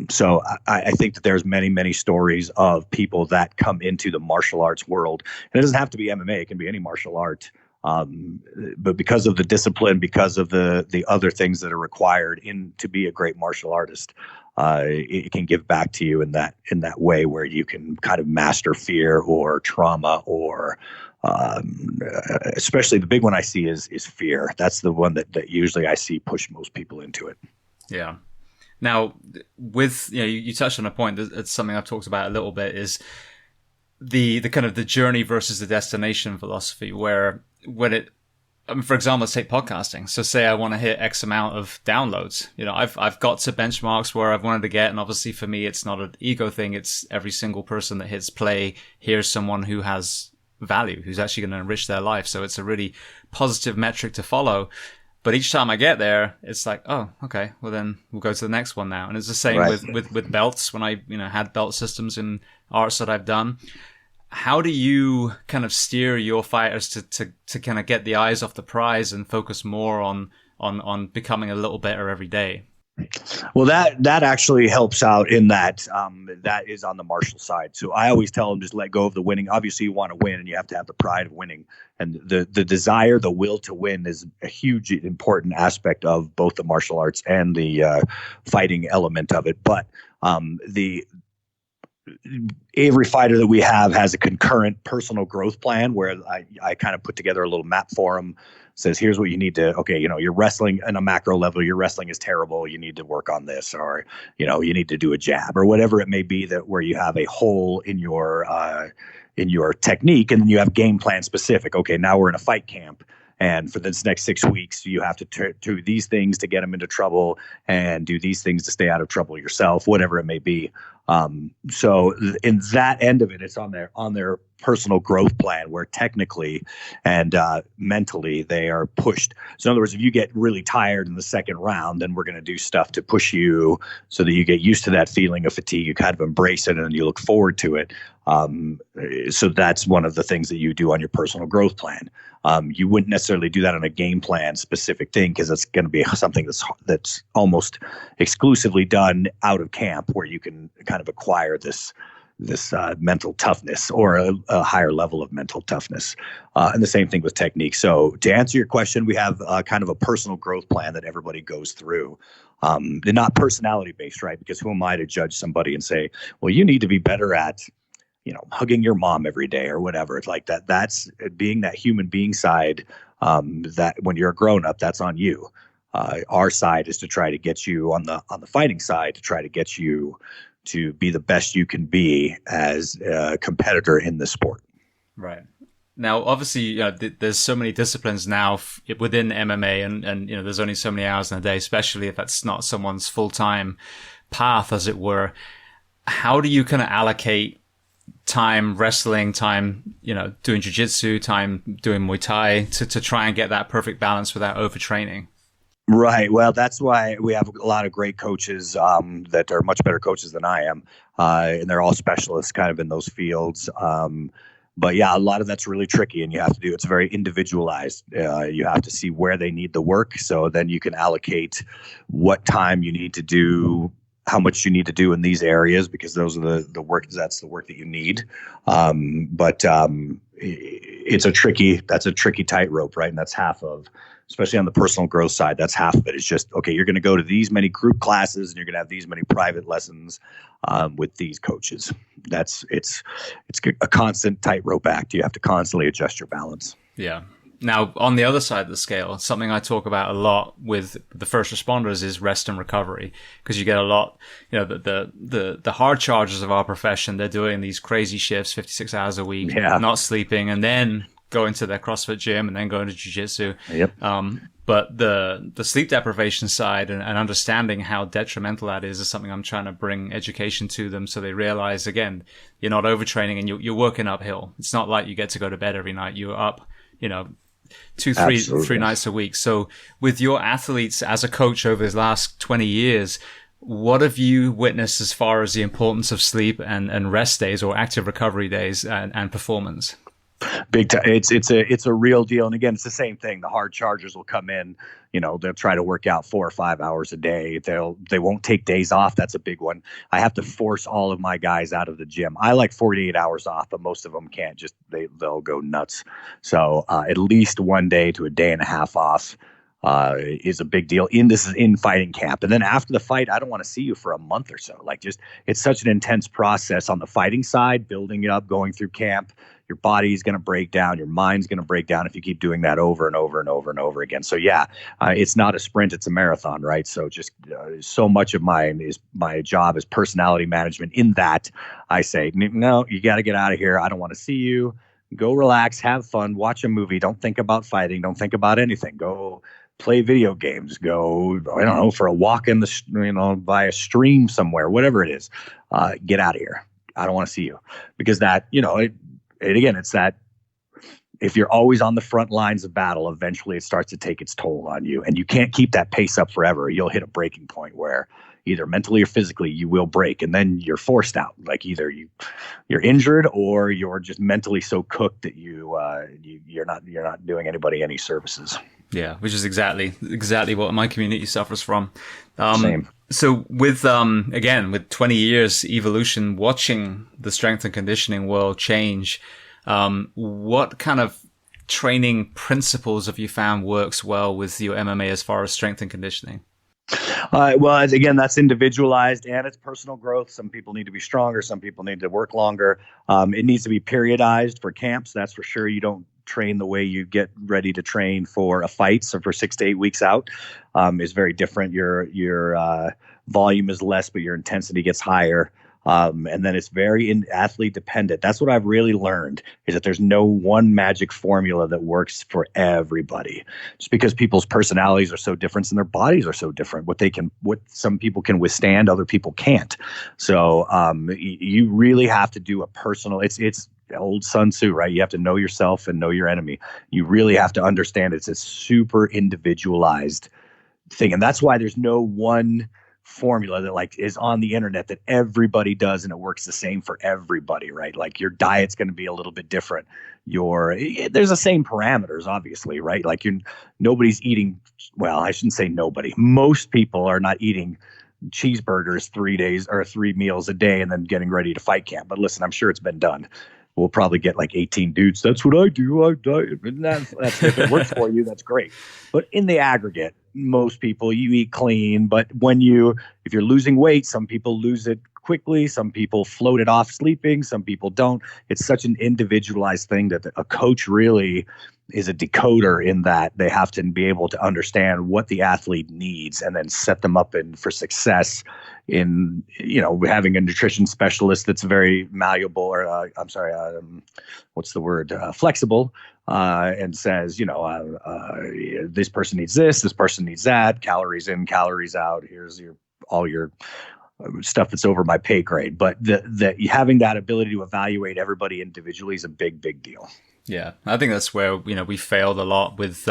So I think that there's many, many stories of people that come into the martial arts world, and it doesn't have to be MMA; it can be any martial art. But because of the discipline, because of the other things that are required to be a great martial artist, it can give back to you in that way where you can kind of master fear or trauma or especially the big one I see is fear. That's the one that usually I see push most people into it.
Yeah. Now, with you touched on a point that's something I've talked about a little bit, is the kind of the journey versus the destination philosophy, where for example, let's take podcasting. So say I want to hit X amount of downloads. I've got to benchmarks where I've wanted to get, and obviously for me, it's not an ego thing. It's every single person that hits play here's someone who has value, who's actually going to enrich their life. So it's a really positive metric to follow. But each time I get there, it's like, oh, okay, well then we'll go to the next one now. And it's the same with belts. When I had belt systems in arts that I've done. How do you kind of steer your fighters to kind of get the eyes off the prize and focus more on becoming a little better every day?
Well, that actually helps out in that that is on the martial side. So I always tell them, just let go of the winning. Obviously, you want to win, and you have to have the pride of winning. And the desire, the will to win is a huge, important aspect of both the martial arts and the fighting element of it. But every fighter that we have has a concurrent personal growth plan where I kind of put together a little map for them. Says, here's what you need to, you're wrestling on a macro level, your wrestling is terrible, you need to work on this, or, you need to do a jab, or whatever it may be, that where you have a hole in your technique, and then you have game plan specific. Okay, now we're in a fight camp, and for this next 6 weeks, you have to do these things to get them into trouble and do these things to stay out of trouble yourself, whatever it may be. So in that end of it, it's on their personal growth plan, where technically and mentally they are pushed. So in other words, if you get really tired in the second round, then we're going to do stuff to push you so that you get used to that feeling of fatigue. You kind of embrace it and you look forward to it. So that's one of the things that you do on your personal growth plan. You wouldn't necessarily do that on a game plan specific thing, because it's going to be something that's almost exclusively done out of camp, where you can kind of acquire this mental toughness, or a higher level of mental toughness. And the same thing with technique. So to answer your question, we have kind of a personal growth plan that everybody goes through. They're not personality based, right? Because who am I to judge somebody and say, well, you need to be better at, hugging your mom every day or whatever. It's like that. That's being that human being side. That when you're a grown up, that's on you. Our side is to try to get you on the fighting side, to try to get you to be the best you can be as a competitor in the sport.
Right. Now, obviously, there's so many disciplines now within MMA, and there's only so many hours in a day, especially if that's not someone's full-time path, as it were. How do you kind of allocate time wrestling, time, doing jiu-jitsu, time doing Muay Thai to try and get that perfect balance without overtraining?
Right. Well, that's why we have a lot of great coaches that are much better coaches than I am. And they're all specialists kind of in those fields. But yeah, a lot of that's really tricky, and it's very individualized. You have to see where they need the work. So then you can allocate what time you need to do, how much you need to do in these areas, because those are the work. That's the work that you need. But it's a tricky tightrope, right? And that's half of, especially on the personal growth side, that's half of it. It's just, okay, you're going to go to these many group classes and you're going to have these many private lessons with these coaches. It's a constant tightrope act. You have to constantly adjust your balance.
Yeah. Now, on the other side of the scale, something I talk about a lot with the first responders is rest and recovery, because you get a lot, the hard chargers of our profession, they're doing these crazy shifts, 56 hours a week, not sleeping, and then going to their CrossFit gym and then going to jiu-jitsu.
Yep.
But the sleep deprivation side and understanding how detrimental that is something I'm trying to bring education to them, so they realize, again, you're not overtraining and you're working uphill. It's not like you get to go to bed every night. You're up, 2-3 nights a week. So with your athletes as a coach over the last 20 years, what have you witnessed as far as the importance of sleep and rest days, or active recovery days, and performance?
Big time. It's a real deal. And again, it's the same thing. The hard chargers will come in, they'll try to work out 4 or 5 hours a day. They won't take days off. That's a big one. I have to force all of my guys out of the gym. I like 48 hours off, but most of them can't. They'll go nuts. So at least 1 day to a day and a half off is a big deal. This is in fighting camp. And then after the fight, I don't want to see you for a month or so. It's such an intense process on the fighting side, building it up, going through camp. Your body's going to break down. Your mind's going to break down if you keep doing that over and over and over and over again. So yeah, it's not a sprint, it's a marathon, right? So just so much of my job is personality management. In that, I say, no, you got to get out of here. I don't want to see you. Go relax, have fun, watch a movie. Don't think about fighting. Don't think about anything. Go play video games. Go, I don't know, for a walk in the, by a stream somewhere, whatever it is. Get out of here. I don't want to see you, because that, again, it's that if you're always on the front lines of battle, eventually it starts to take its toll on you, and you can't keep that pace up forever. You'll hit a breaking point where either mentally or physically you will break, and then you're forced out. Like either you're injured or you're just mentally so cooked that you're not doing anybody any services.
Yeah, which is exactly what my community suffers from.
Same.
So with 20 years evolution, watching the strength and conditioning world change, what kind of training principles have you found works well with your MMA as far as strength and conditioning?
Well, again, that's individualized and it's personal growth. Some people need to be stronger. Some people need to work longer. It needs to be periodized for camps. That's for sure. You don't train the way you get ready to train for a fight. So for 6 to 8 weeks out is very different. Your volume is less, but your intensity gets higher. And then it's very athlete dependent. That's what I've really learned, is that there's no one magic formula that works for everybody. Just because people's personalities are so different and their bodies are so different, what some people can withstand, other people can't. So you really have to do a personal, it's old Sun Tzu, right? You have to know yourself and know your enemy. You really have to understand it's a super individualized thing. And that's why there's no one formula that like is on the internet that everybody does and it works the same for everybody, right? Like your diet's going to be a little bit different. There's the same parameters, obviously, right? Like nobody's eating, well, I shouldn't say nobody. Most people are not eating cheeseburgers 3 days or 3 meals a day and then getting ready to fight camp. But listen, I'm sure it's been done. We'll probably get like 18 dudes. That's what I do. I diet. That's if it works for you, that's great. But in the aggregate, most people, you eat clean. But if you're losing weight, some people lose it quickly. Some people float it off sleeping. Some people don't. It's such an individualized thing that a coach really is a decoder, in that they have to be able to understand what the athlete needs and then set them up for success in, having a nutrition specialist that's very malleable, or flexible, and says, this person needs this person needs that, calories in, calories out. Here's all your stuff that's over my pay grade. But having that ability to evaluate everybody individually is a big, big deal.
Yeah, I think that's where we failed a lot with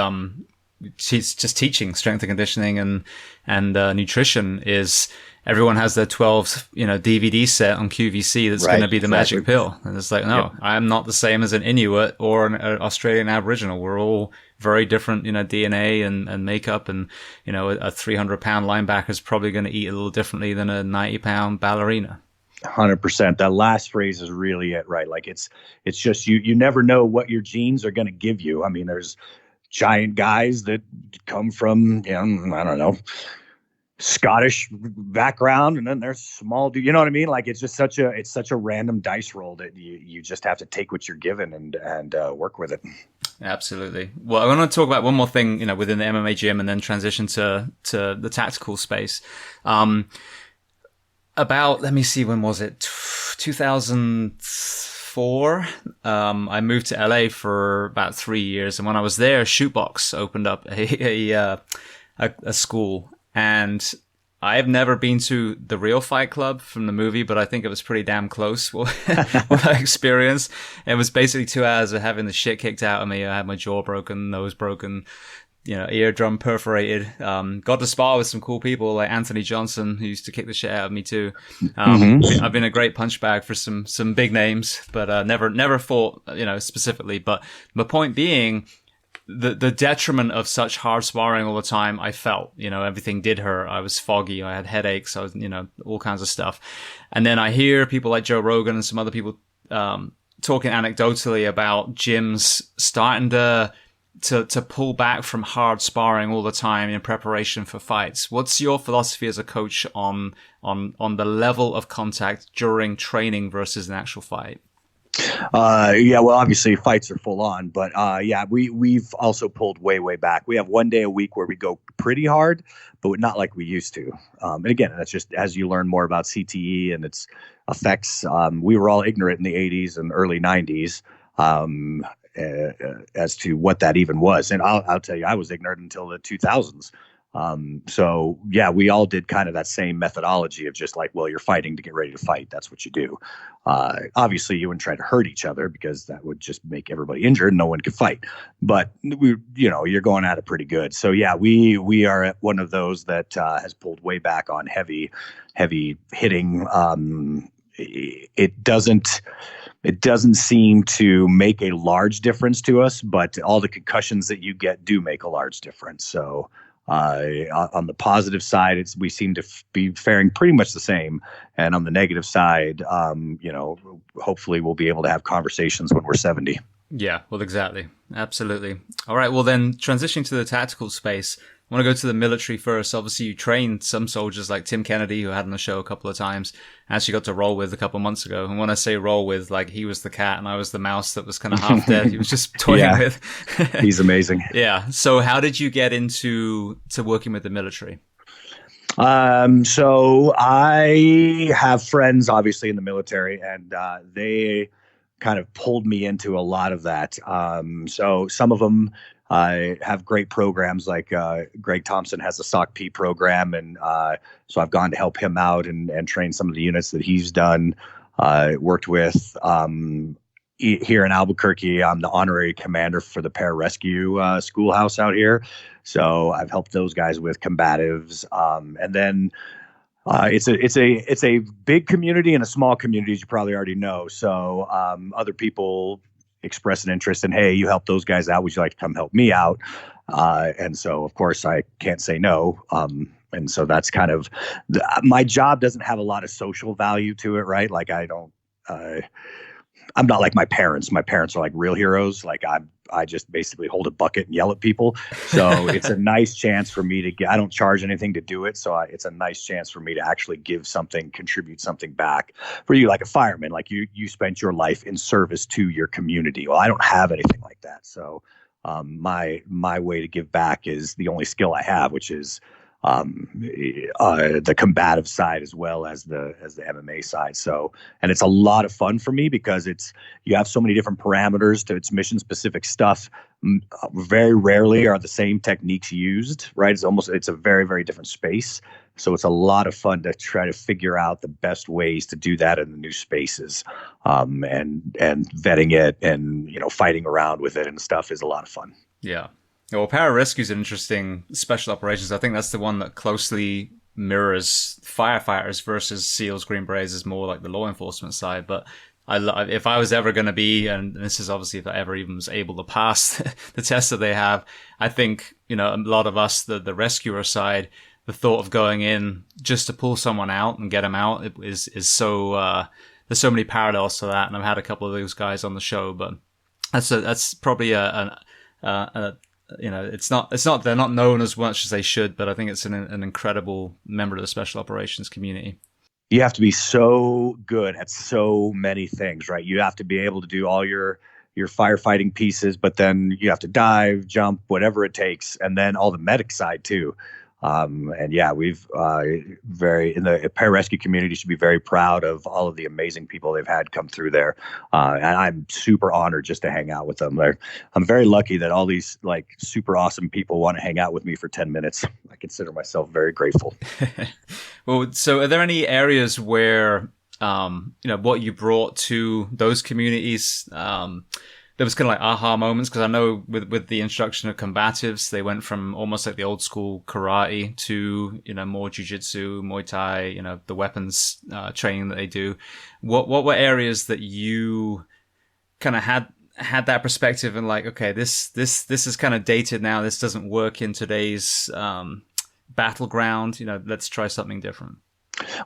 just teaching strength and conditioning and nutrition. Is everyone has their 12 DVD set on QVC that's going to be the magic pill, and it's like, no, I'm not the same as an Inuit or an Australian Aboriginal. We're all very different, DNA and makeup, and a 300-pound linebacker is probably going to eat a little differently than a 90-pound ballerina.
100%. That last phrase is really it, right? Like it's just you never know what your genes are going to give you. I mean, there's giant guys that come from, I don't know, Scottish background, and then there's small dude. You know what I mean? Like it's such a random dice roll that you just have to take what you're given and work with it.
Absolutely. Well, I want to talk about one more thing, within the MMA gym, and then transition to the tactical space. Let me see, when was it? 2004. I moved to LA for about 3 years, and when I was there, Shootbox opened up a school, and I've never been to the real Fight Club from the movie, but I think it was pretty damn close. What I experienced. It was basically 2 hours of having the shit kicked out of me. I had my jaw broken, nose broken, eardrum perforated. Got to spar with some cool people like Anthony Johnson, who used to kick the shit out of me too. I've been a great punch bag for some big names, but never fought, specifically. But my point being, the detriment of such hard sparring all the time, I felt, everything did hurt. I was foggy. I had headaches. I was, all kinds of stuff. And then I hear people like Joe Rogan and some other people talking anecdotally about gyms starting to pull back from hard sparring all the time in preparation for fights. What's your philosophy as a coach on the level of contact during training versus an actual fight?
Well, obviously fights are full on, but we've also pulled way back. We have 1 day a week where we go pretty hard, but not like we used to. And again, that's just as you learn more about CTE and its effects. We were all ignorant in the 80s and early 90s. As to what that even was. And I'll tell you, I was ignorant until the 2000s. We all did kind of that same methodology of just like, well, you're fighting to get ready to fight. That's what you do. Obviously, you wouldn't try to hurt each other because that would just make everybody injured and no one could fight. But you're going at it pretty good. So we are at one of those that has pulled way back on heavy hitting. It doesn't seem to make a large difference to us, but all the concussions that you get do make a large difference. So on the positive side, we seem to be faring pretty much the same. And on the negative side, hopefully we'll be able to have conversations when we're 70.
Yeah, well, exactly. Absolutely. All right. Well, then transitioning to the tactical space, I want to go to the military first. Obviously, you trained some soldiers like Tim Kennedy, who I had on the show a couple of times. I actually got to roll with a couple of months ago. And when I say roll with, like he was the cat and I was the mouse that was kind of half dead. He was just toying with.
He's amazing.
Yeah. So how did you get into working with the military?
So I have friends, obviously, in the military, and they kind of pulled me into a lot of that. So some of them have great programs, like Greg Thompson has a SOC-P program, and so I've gone to help him out and train some of the units that he's done. Worked with here in Albuquerque. I'm the honorary commander for the pararescue schoolhouse out here. So I've helped those guys with combatives, and then it's a big community and a small community, as you probably already know. So other people express an interest in, hey, you help those guys out. Would you like to come help me out? And so, of course, I can't say no. And so that's kind of my job doesn't have a lot of social value to it, right? Like I'm not like my parents. My parents are like real heroes. Like I just basically hold a bucket and yell at people. So it's a nice chance for me to get, I don't charge anything to do it. So it's a nice chance for me to actually give something, contribute something back for you, like a fireman. Like you spent your life in service to your community. Well, I don't have anything like that. So my way to give back is the only skill I have, which is the combative side as well as the MMA side. So, and it's a lot of fun for me because you have so many different parameters to its mission specific stuff. Very rarely are the same techniques used, right? It's a very, very different space. So it's a lot of fun to try to figure out the best ways to do that in the new spaces, and vetting it and, fighting around with it and stuff is a lot of fun.
Yeah. Well, pararescue is an interesting special operations. I think that's the one that closely mirrors firefighters versus SEALs, Green Berets is more like the law enforcement side. But if I was ever going to be, and this is obviously if I ever even was able to pass the test that they have, I think, a lot of us, the rescuer side, the thought of going in just to pull someone out and get them out is so, there's so many parallels to that. And I've had a couple of those guys on the show, but that's probably it's not they're not known as much as they should, but I think it's an incredible member of the special operations community.
You have to be so good at so many things, right? You have to be able to do all your firefighting pieces, but then you have to dive, jump, whatever it takes, and then all the medic side too. And yeah, we've in the pararescue community should be very proud of all of the amazing people they've had come through there. And I'm super honored just to hang out with them. I'm very lucky that all these like super awesome people want to hang out with me for 10 minutes. I consider myself very grateful.
Well, so are there any areas where, what you brought to those communities, there was kind of like aha moments? Because I know with the instruction of combatives, they went from almost like the old school karate to, more jiu-jitsu, Muay Thai, the weapons training that they do. What were areas that you kind of had that perspective and like, okay, this is kind of dated now. This doesn't work in today's battleground. Let's try something different.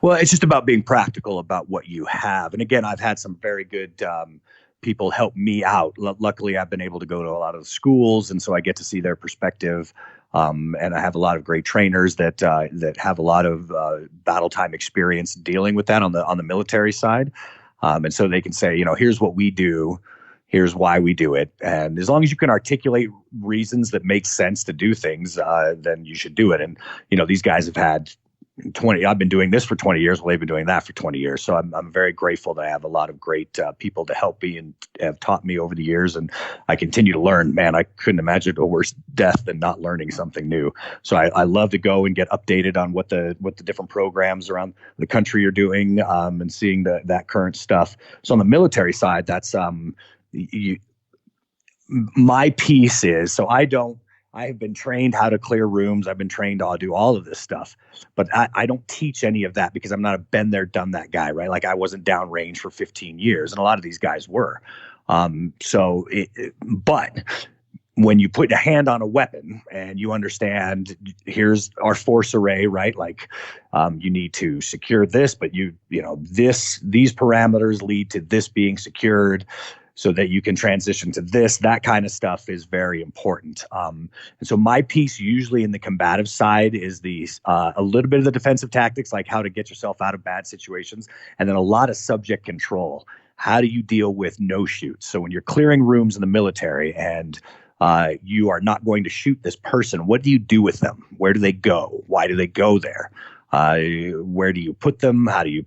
Well, it's just about being practical about what you have. And again, I've had some very good people help me out. Luckily, I've been able to go to a lot of the schools, and so I get to see their perspective. And I have a lot of great trainers that have a lot of battle time experience dealing with that on the military side. And so they can say, here's what we do, here's why we do it. And as long as you can articulate reasons that make sense to do things, then you should do it. And these guys have had 20. I've been doing this for 20 years. Well, they've been doing that for 20 years. So I'm very grateful that I have a lot of great people to help me and have taught me over the years. And I continue to learn. Man, I couldn't imagine a worse death than not learning something new. So I love to go and get updated on what the different programs around the country are doing, and seeing that current stuff. So on the military side, that's my piece is, so I have been trained how to clear rooms. I've been trained to do all of this stuff, but I don't teach any of that because I'm not a been there, done that guy, right? Like I wasn't downrange for 15 years and a lot of these guys were. But when you put a hand on a weapon and you understand, here's our force array, right? Like you need to secure this, but these parameters lead to this being secured, so that you can transition to this. That kind of stuff is very important. And so my piece usually in the combative side is a little bit of the defensive tactics, like how to get yourself out of bad situations, and then a lot of subject control. How do you deal with no-shoots? So when you're clearing rooms in the military and you are not going to shoot this person, what do you do with them? Where do they go? Why do they go there? Where do you put them? How do you,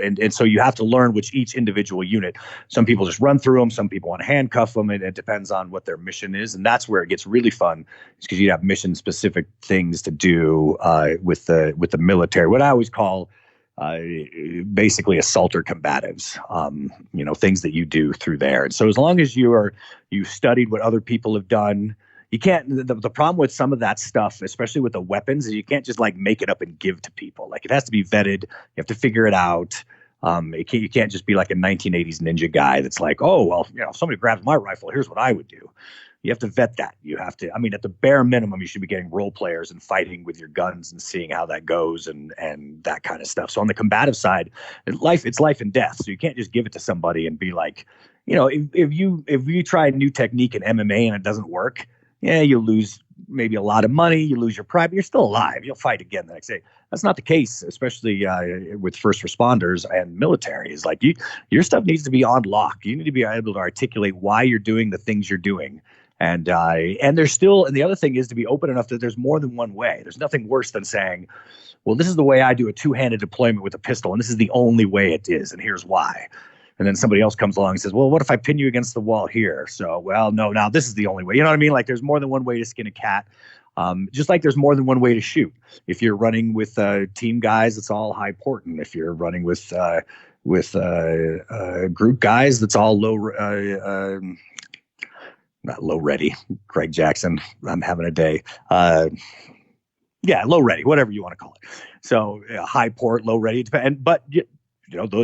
and so you have to learn which each individual unit. Some people just run through them. Some people want to handcuff them. And it depends on what their mission is. And that's where it gets really fun, because you have mission specific things to do with the military. What I always call basically assaulter combatives, things that you do through there. And so as long as you studied what other people have done, you can't, the problem with some of that stuff, especially with the weapons, is you can't just like make it up and give to people. Like, it has to be vetted. You have to figure it out. You can't just be like a 1980s ninja guy that's like, oh, well, if somebody grabs my rifle, here's what I would do. You have to vet that. You have to, at the bare minimum, you should be getting role players and fighting with your guns and seeing how that goes and that kind of stuff. So on the combative side, it's life and death. So you can't just give it to somebody and be like, if you try a new technique in MMA and it doesn't work, yeah, you lose maybe a lot of money, you lose your pride, but you're still alive. You'll fight again the next day. That's not the case, especially with first responders and military. Is like your stuff needs to be on lock. You need to be able to articulate why you're doing the things you're doing. And the other thing is to be open enough that there's more than one way. There's nothing worse than saying, well, this is the way I do a two-handed deployment with a pistol, and this is the only way it is, and here's why. And then somebody else comes along and says, well, what if I pin you against the wall here? So, well, no, now this is the only way. You know what I mean? Like, there's more than one way to skin a cat. Just like there's more than one way to shoot. If you're running with team guys, it's all high port. And if you're running with group guys, that's all not low ready. Craig Jackson, I'm having a day. Low ready, whatever you want to call it. So high port, low ready. But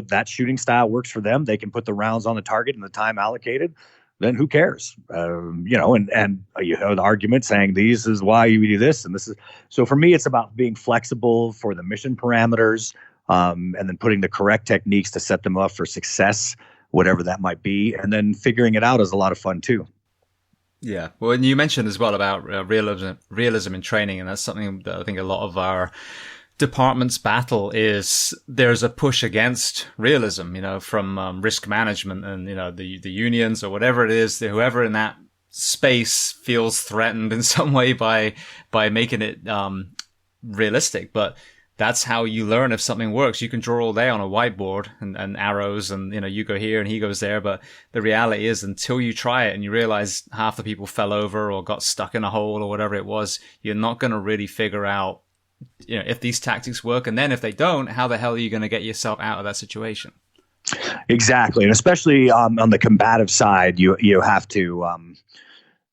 that shooting style works for them. They can put the rounds on the target in the time allocated. Then who cares? And you have the argument saying this is why you do this and this is. So for me, it's about being flexible for the mission parameters, and then putting the correct techniques to set them up for success, whatever that might be, and then figuring it out is a lot of fun too.
Yeah, well, and you mentioned as well about realism in training, and that's something that I think a lot of our department's battle is. There's a push against realism, from risk management and the unions or whatever it is, whoever in that space feels threatened in some way by making it realistic. But that's how you learn if something works. You can draw all day on a whiteboard and arrows and, you go here and he goes there. But the reality is, until you try it and you realize half the people fell over or got stuck in a hole or whatever it was, you're not going to really figure out, if these tactics work. And then if they don't, how the hell are you going to get yourself out of that situation?
Exactly. And especially on the combative side, you have to,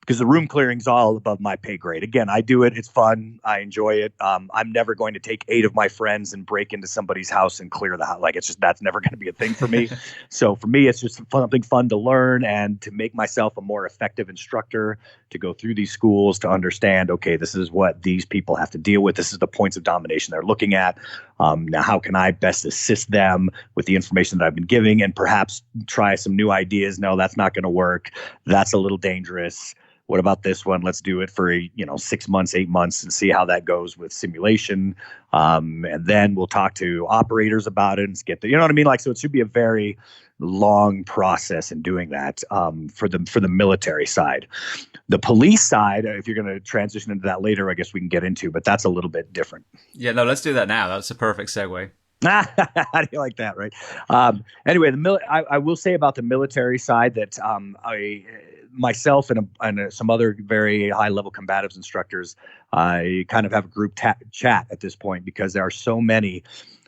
because the room clearing is all above my pay grade. Again, I do it. It's fun. I enjoy it. I'm never going to take 8 of my friends and break into somebody's house and clear the house. Like, that's never going to be a thing for me. So for me, it's just something fun to learn and to make myself a more effective instructor, to go through these schools, to understand, okay, this is what these people have to deal with. This is the points of domination they're looking at. Now, how can I best assist them with the information that I've been giving, and perhaps try some new ideas? No, that's not going to work. That's a little dangerous. What about this one? Let's do it for 6 months, 8 months, and see how that goes with simulation. And then we'll talk to operators about it and get the, what I mean? Like, so it should be a very long process in doing that for the military side. The police side, if you're going to transition into that later, I guess we can get into, but that's a little bit different.
Yeah, no, let's do that now. That's a perfect segue.
How do you like that, right? Anyway, I will say about the military side that myself and some other very high-level combatives instructors, I kind of have a group chat at this point, because there are so many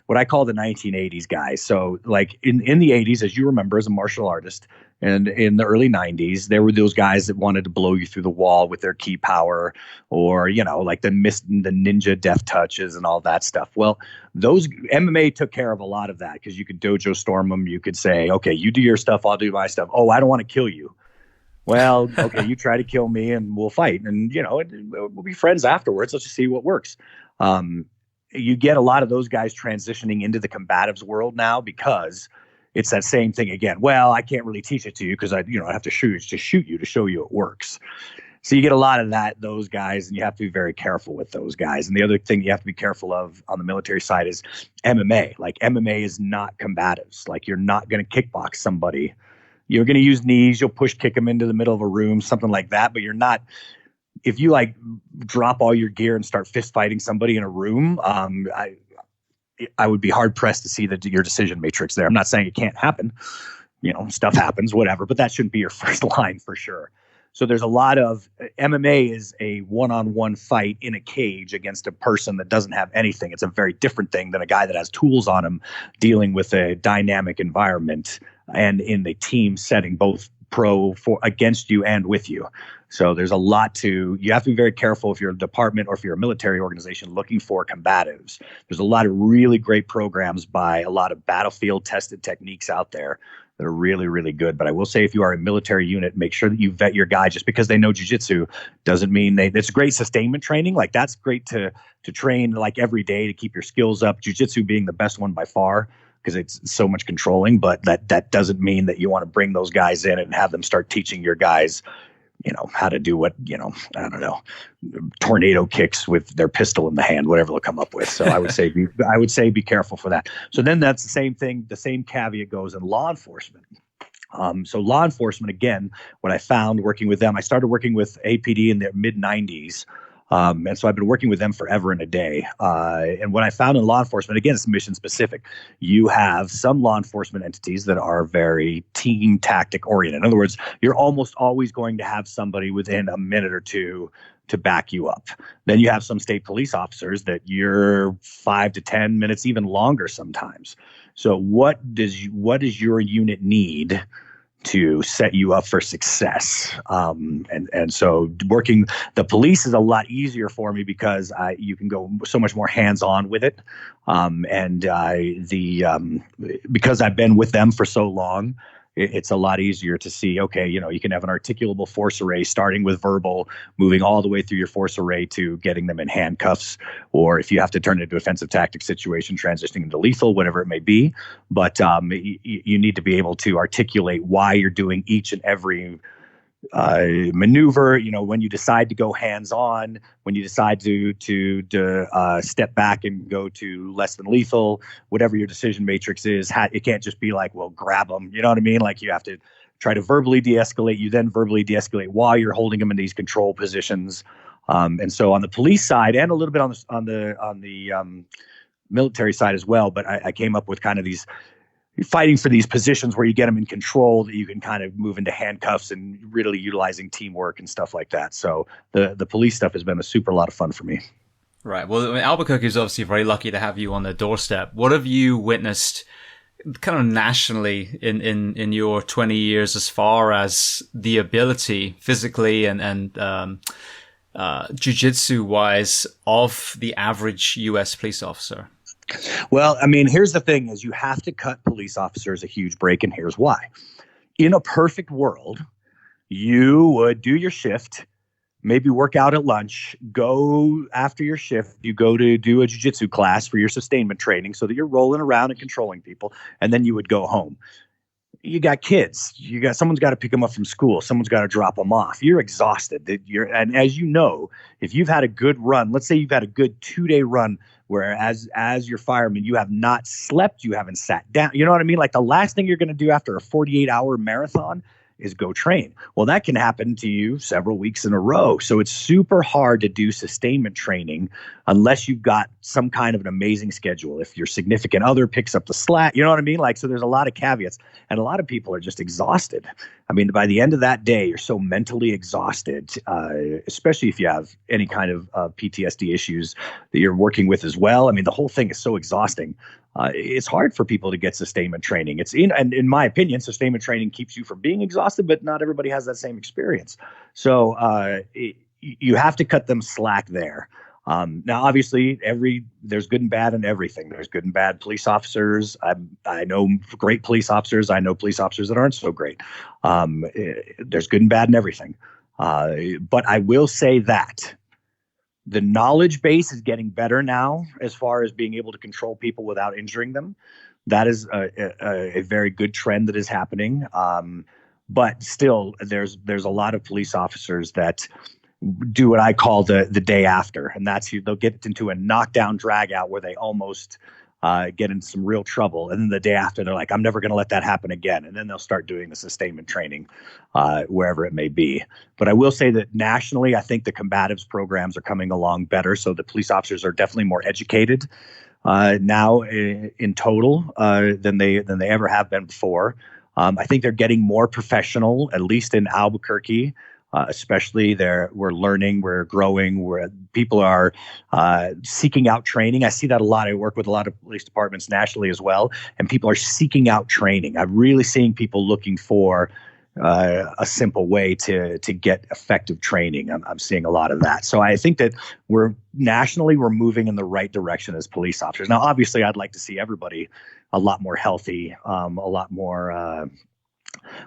what I call the 1980s guys. So like in the 80s, as you remember, as a martial artist, and in the early 90s, there were those guys that wanted to blow you through the wall with their ki power, or, like the ninja death touches and all that stuff. Well, those MMA took care of a lot of that, because you could dojo storm them. You could say, okay, you do your stuff, I'll do my stuff. Oh, I don't want to kill you. Well, okay, you try to kill me and we'll fight. And, we'll be friends afterwards. Let's just see what works. You get a lot of those guys transitioning into the combatives world now, because it's that same thing again. Well, I can't really teach it to you because I have to shoot you to show you it works. So you get a lot of those guys, and you have to be very careful with those guys. And the other thing you have to be careful of on the military side is MMA. Like, MMA is not combatives. Like, you're not going to kickbox somebody. You're going to use knees. You'll push kick them into the middle of a room, something like that. But you're not if you like drop all your gear and start fist fighting somebody in a room, I would be hard pressed to see your decision matrix there. I'm not saying it can't happen. Stuff happens, whatever, but that shouldn't be your first line for sure. So there's a lot of MMA is a one-on-one fight in a cage against a person that doesn't have anything. It's a very different thing than a guy that has tools on him dealing with a dynamic environment and in the team setting, both against you and with you. So there's a lot you have to be very careful if you're a department or if you're a military organization looking for combatives. There's a lot of really great programs by a lot of battlefield tested techniques out there that are really, really good. But I will say, if you are a military unit, make sure that you vet your guy. Just because they know jiu-jitsu doesn't mean it's great sustainment training. Like, that's great to train like every day to keep your skills up. Jiu-jitsu being the best one by far, because it's so much controlling, but that doesn't mean that you want to bring those guys in and have them start teaching your guys, how to do what, I don't know, tornado kicks with their pistol in the hand, whatever they'll come up with. So I would say be careful for that. So then that's the same thing. The same caveat goes in law enforcement. So law enforcement, again, what I found working with them, I started working with APD in the mid 90s. And so I've been working with them forever and a day. And what I found in law enforcement, again, it's mission specific. You have some law enforcement entities that are very team tactic oriented. In other words, you're almost always going to have somebody within a minute or two to back you up. Then you have some state police officers that you're 5 to 10 minutes, even longer sometimes. So what does your unit need to set you up for success? And so working the police is a lot easier for me because you can go so much more hands-on with it. Because I've been with them for so long, it's a lot easier to see, okay, you can have an articulable force array starting with verbal, moving all the way through your force array to getting them in handcuffs, or if you have to turn it into a defensive tactic situation, transitioning into lethal, whatever it may be. But you need to be able to articulate why you're doing each and every maneuver, when you decide to go hands-on, when you decide to step back and go to less than lethal, whatever your decision matrix is, it can't just be like, well, grab them. You know what I mean? Like, you have to try to verbally de-escalate. You then verbally de-escalate while you're holding them in these control positions. And so on the police side, and a little bit on the military side as well, but I came up with kind of these fighting for these positions where you get them in control, that you can kind of move into handcuffs and really utilizing teamwork and stuff like that. So the police stuff has been a super lot of fun for me.
Right. Well, Albuquerque is obviously very lucky to have you on their doorstep. What have you witnessed kind of nationally in your 20 years as far as the ability physically and jiu-jitsu wise of the average U.S. police officer?
Well, I mean, here's the thing is you have to cut police officers a huge break, and here's why. In a perfect world, you would do your shift, maybe work out at lunch, go after your shift, you go to do a jiu-jitsu class for your sustainment training so that you're rolling around and controlling people, and then you would go home. You got kids. Someone's got to pick them up from school. Someone's got to drop them off. You're exhausted. And as you know, if you've had a good run, let's say you've had a good 2-day run where as your fireman, you have not slept, you haven't sat down. You know what I mean? Like, the last thing you're going to do after a 48-hour marathon is go train. Well, that can happen to you several weeks in a row. So it's super hard to do sustainment training unless you've got some kind of an amazing schedule. If your significant other picks up the slack, you know what I mean? Like, so there's a lot of caveats, and a lot of people are just exhausted. I mean, by the end of that day, you're so mentally exhausted, especially if you have any kind of PTSD issues that you're working with as well. I mean, the whole thing is so exhausting. It's hard for people to get sustainment training. And in my opinion, sustainment training keeps you from being exhausted, but not everybody has that same experience. So you have to cut them slack there. Now, obviously, there's good and bad in everything. There's good and bad police officers. I know great police officers. I know police officers that aren't so great. There's good and bad in everything. But I will say that the knowledge base is getting better now as far as being able to control people without injuring them. That is a very good trend that is happening. But still, there's a lot of police officers that do what I call the day after, and that's they'll get into a knockdown drag out where they almost get in some real trouble. And then the day after, they're like, I'm never going to let that happen again. And then they'll start doing the sustainment training wherever it may be. But I will say that nationally, I think the combatives programs are coming along better. So the police officers are definitely more educated now in total than they ever have been before. I think they're getting more professional, at least in Albuquerque. Especially there, we're learning, we're growing, where people are seeking out training. I see that a lot. I work with a lot of police departments nationally as well, and people are seeking out training. I'm really seeing people looking for a simple way to get effective training. I'm seeing a lot of that. So I think that we're moving in the right direction as police officers. Now, obviously, I'd like to see everybody a lot more healthy, a lot more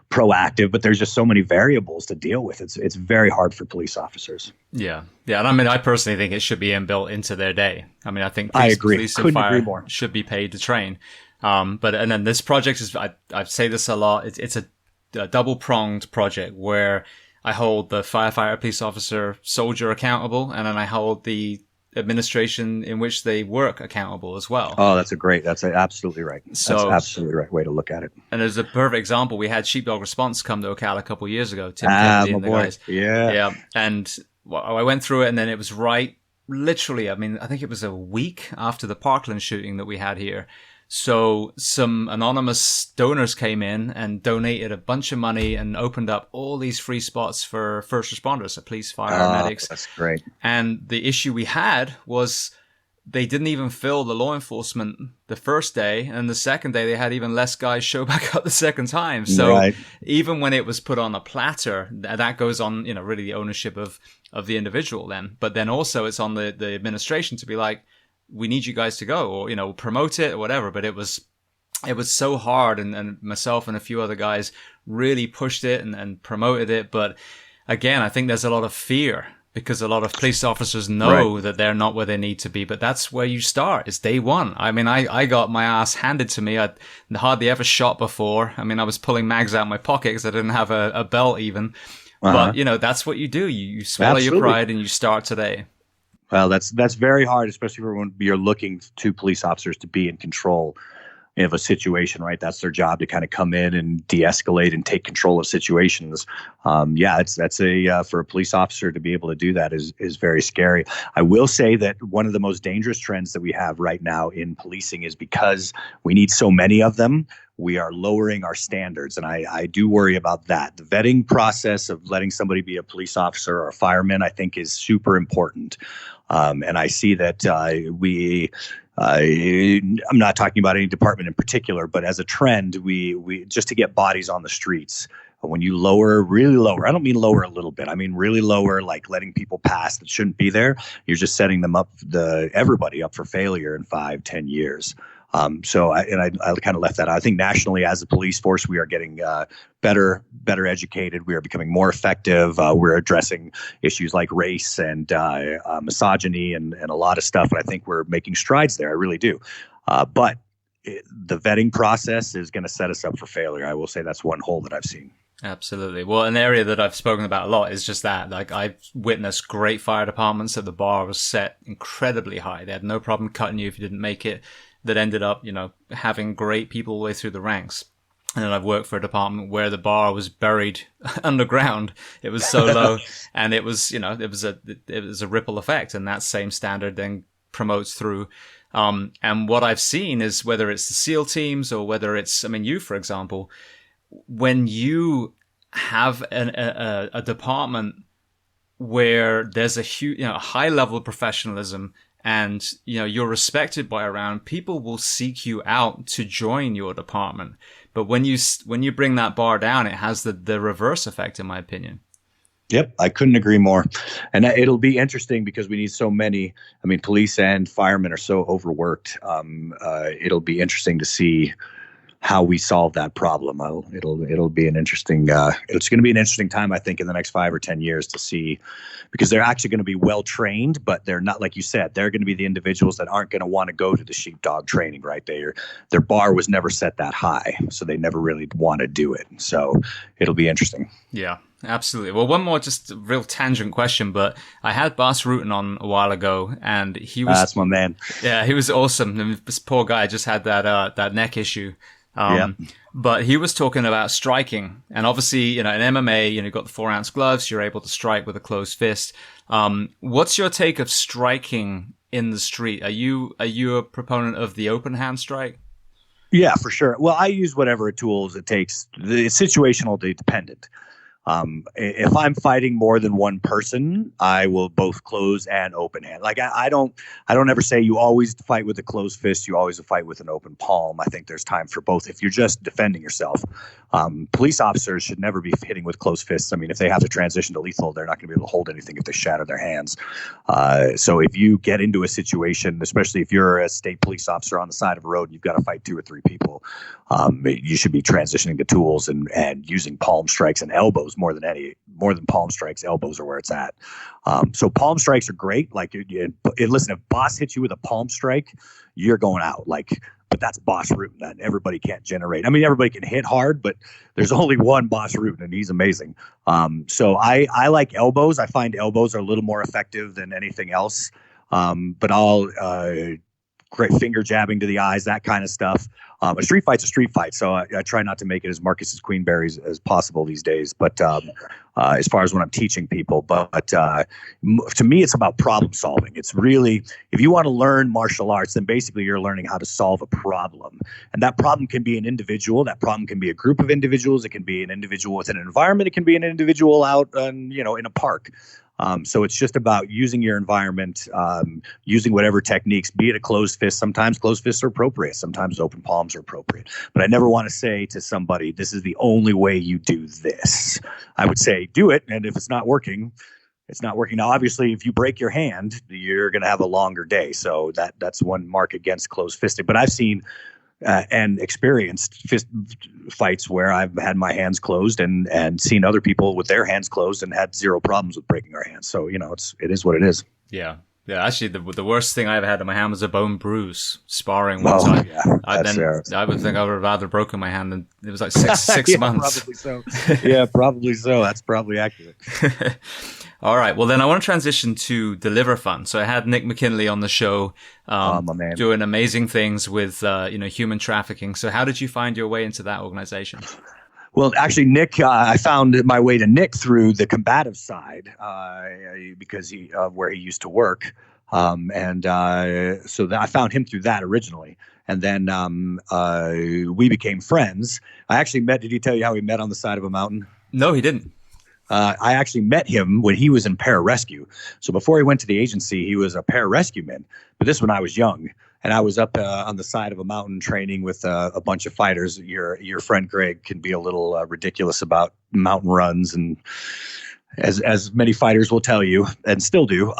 proactive, but there's just so many variables to deal with. It's very hard for police officers.
Yeah. And I mean, I personally think it should be inbuilt into their day. I mean, I think
I agree.
Police and fire should be paid to train. And then this project is, I say this a lot, it's a double-pronged project where I hold the firefighter, police officer, soldier accountable, and then I hold the administration in which they work accountable as well.
Oh, that's absolutely right. That's absolutely right way to look at it.
And there's a perfect example. We had Sheepdog Response come to Ocala a couple of years ago. Tim Kennedy and the guys.
Yeah.
And I went through it, and then it was literally, I mean, I think it was a week after the Parkland shooting that we had here. So some anonymous donors came in and donated a bunch of money and opened up all these free spots for first responders, so police, fire, medics.
That's great.
And the issue we had was they didn't even fill the law enforcement the first day, and the second day they had even less guys show back up the second time. So even when it was put on a platter, that goes on, really the ownership of the individual then. But then also it's on the administration to be like, we need you guys to go, or promote it or whatever. But it was so hard, and myself and a few other guys really pushed it and promoted it. But again, I think there's a lot of fear because a lot of police officers know that they're not where they need to be. But that's where you start. It's day one. I mean, I got my ass handed to me. I'd hardly ever shot before. I mean, I was pulling mags out of my pocket because I didn't have a belt even. But that's what you do. You swallow your pride and you start today.
Well, that's very hard, especially when you're looking to police officers to be in control of a situation, right? That's their job, to kind of come in and de-escalate and take control of situations. For a police officer to be able to do that is very scary. I will say that one of the most dangerous trends that we have right now in policing is because we need so many of them, we are lowering our standards. And I do worry about that. The vetting process of letting somebody be a police officer or a fireman, I think, is super important. And I see that I'm not talking about any department in particular, but as a trend, we just to get bodies on the streets. When you really lower, I don't mean lower a little bit. I mean really lower, like letting people pass that shouldn't be there. You're just setting them up, everybody up for failure in 5-10 years. So I kind of left that out. I think nationally, as a police force, we are getting better educated. We are becoming more effective. We're addressing issues like race and misogyny and a lot of stuff. And I think we're making strides there. I really do. But the vetting process is going to set us up for failure. I will say that's one hole that I've seen.
Absolutely. Well, an area that I've spoken about a lot is just that. Like, I've witnessed great fire departments that the bar was set incredibly high. They had no problem cutting you if you didn't make it. That ended up, having great people all the way through the ranks. And then I've worked for a department where the bar was buried underground. It was so low, and it was a ripple effect, and that same standard then promotes through. And what I've seen is, whether it's the SEAL teams or whether it's, you, for example, when you have a department where there's a huge, high level of professionalism, and you're respected by around, people will seek you out to join your department. But when you bring that bar down, it has the reverse effect, in my opinion.
Yep, I couldn't agree more. And it'll be interesting because we need so many. Police and firemen are so overworked. It'll be interesting to see how we solve that problem. It'll be an interesting. It's going to be an interesting time, I think, in the next 5 or 10 years to see, because they're actually going to be well trained, but they're not, like you said, they're going to be the individuals that aren't going to want to go to the sheepdog training, right? Their bar was never set that high, so they never really want to do it. So it'll be interesting.
Yeah. Absolutely. Well, one more just real tangent question, but I had Bas Rutten on a while ago, and he was
that's my man.
Yeah, he was awesome. And this poor guy just had that neck issue. But he was talking about striking, and obviously, in MMA, you've got the 4-ounce gloves. You're able to strike with a closed fist. What's your take of striking in the street? Are you a proponent of the open hand strike?
Yeah, for sure. Well, I use whatever tools it takes. It's situational dependent. If I'm fighting more than one person, I will both close and open hand. Like I don't ever say you always fight with a closed fist. You always fight with an open palm. I think there's time for both. If you're just defending yourself, police officers should never be hitting with closed fists. I mean, if they have to transition to lethal, they're not going to be able to hold anything if they shatter their hands. So if you get into a situation, especially if you're a state police officer on the side of a road, and you've got to fight 2 or 3 people, you should be transitioning to tools and using palm strikes and elbows more than palm strikes. Elbows are where it's at. So palm strikes are great. Like, listen, if Bas hits you with a palm strike, you're going out. But that's Bas Rutten. That everybody can't generate. I mean, everybody can hit hard, but there's only one Bas Rutten, and he's amazing. So I like elbows. I find elbows are a little more effective than anything else. But I'll great finger jabbing to the eyes, that kind of stuff. A street fight's a street fight, so I try not to make it as Marcus's Queenberries as possible these days. But as far as when I'm teaching people, but to me, it's about problem solving. It's really, if you want to learn martial arts, then basically you're learning how to solve a problem, and that problem can be an individual. That problem can be a group of individuals. It can be an individual within an environment. It can be an individual out, in a park. So it's just about using your environment, using whatever techniques, be it a closed fist. Sometimes closed fists are appropriate. Sometimes open palms are appropriate. But I never want to say to somebody, this is the only way you do this. I would say, do it. And if it's not working, it's not working. Now, obviously, if you break your hand, you're going to have a longer day. So that's one mark against closed fisting. But I've seen and experienced fist fights where I've had my hands closed and seen other people with their hands closed and had zero problems with breaking our hands. So, it is what it is.
Yeah. Yeah, actually, the worst thing I ever had in my hand was a bone bruise sparring one time.
Yeah,
I would think I would have rather broken my hand, and it was like six
yeah,
months.
Probably so. Yeah, probably so. That's probably accurate.
All right. Well, then I want to transition to DeliverFund. So I had Nick McKinley on the show,
my man,
doing amazing things with human trafficking. So how did you find your way into that organization?
Well, actually, Nick, I found my way to Nick through the combative side because where he used to work. So I found him through that originally. And then we became friends. I actually met, did he tell you how we met on the side of a mountain?
No, he didn't.
I actually met him when he was in pararescue. So before he went to the agency, he was a pararescueman. But this when I was young. And I was up on the side of a mountain training with a bunch of fighters. Your friend Greg can be a little ridiculous about mountain runs, and as many fighters will tell you and still do,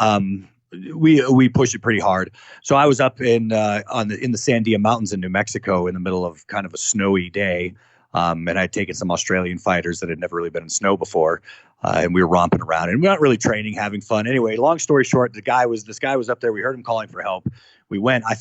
we push it pretty hard. So I was up in the Sandia Mountains in New Mexico in the middle of kind of a snowy day, and I'd taken some Australian fighters that had never really been in snow before, and we were romping around and we're not really training, having fun. Anyway, long story short, this guy was up there. We heard him calling for help. We went. I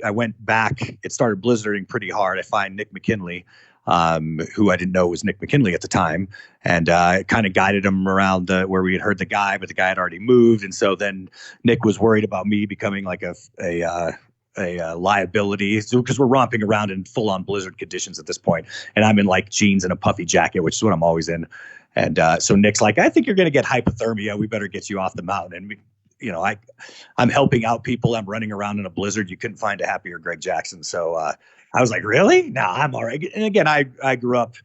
went back. It started blizzarding pretty hard. I find Nick McKinley, who I didn't know was Nick McKinley at the time, and kind of guided him around where we had heard the guy, but the guy had already moved. And so then Nick was worried about me becoming like a liability, because we're romping around in full-on blizzard conditions at this point, and I'm in like jeans and a puffy jacket, which is what I'm always in. And so Nick's like, I think you're going to get hypothermia. We better get you off the mountain. And I'm helping out people. I'm running around in a blizzard. You couldn't find a happier Greg Jackson. So I was like, really? No, I'm all right. And again, I grew up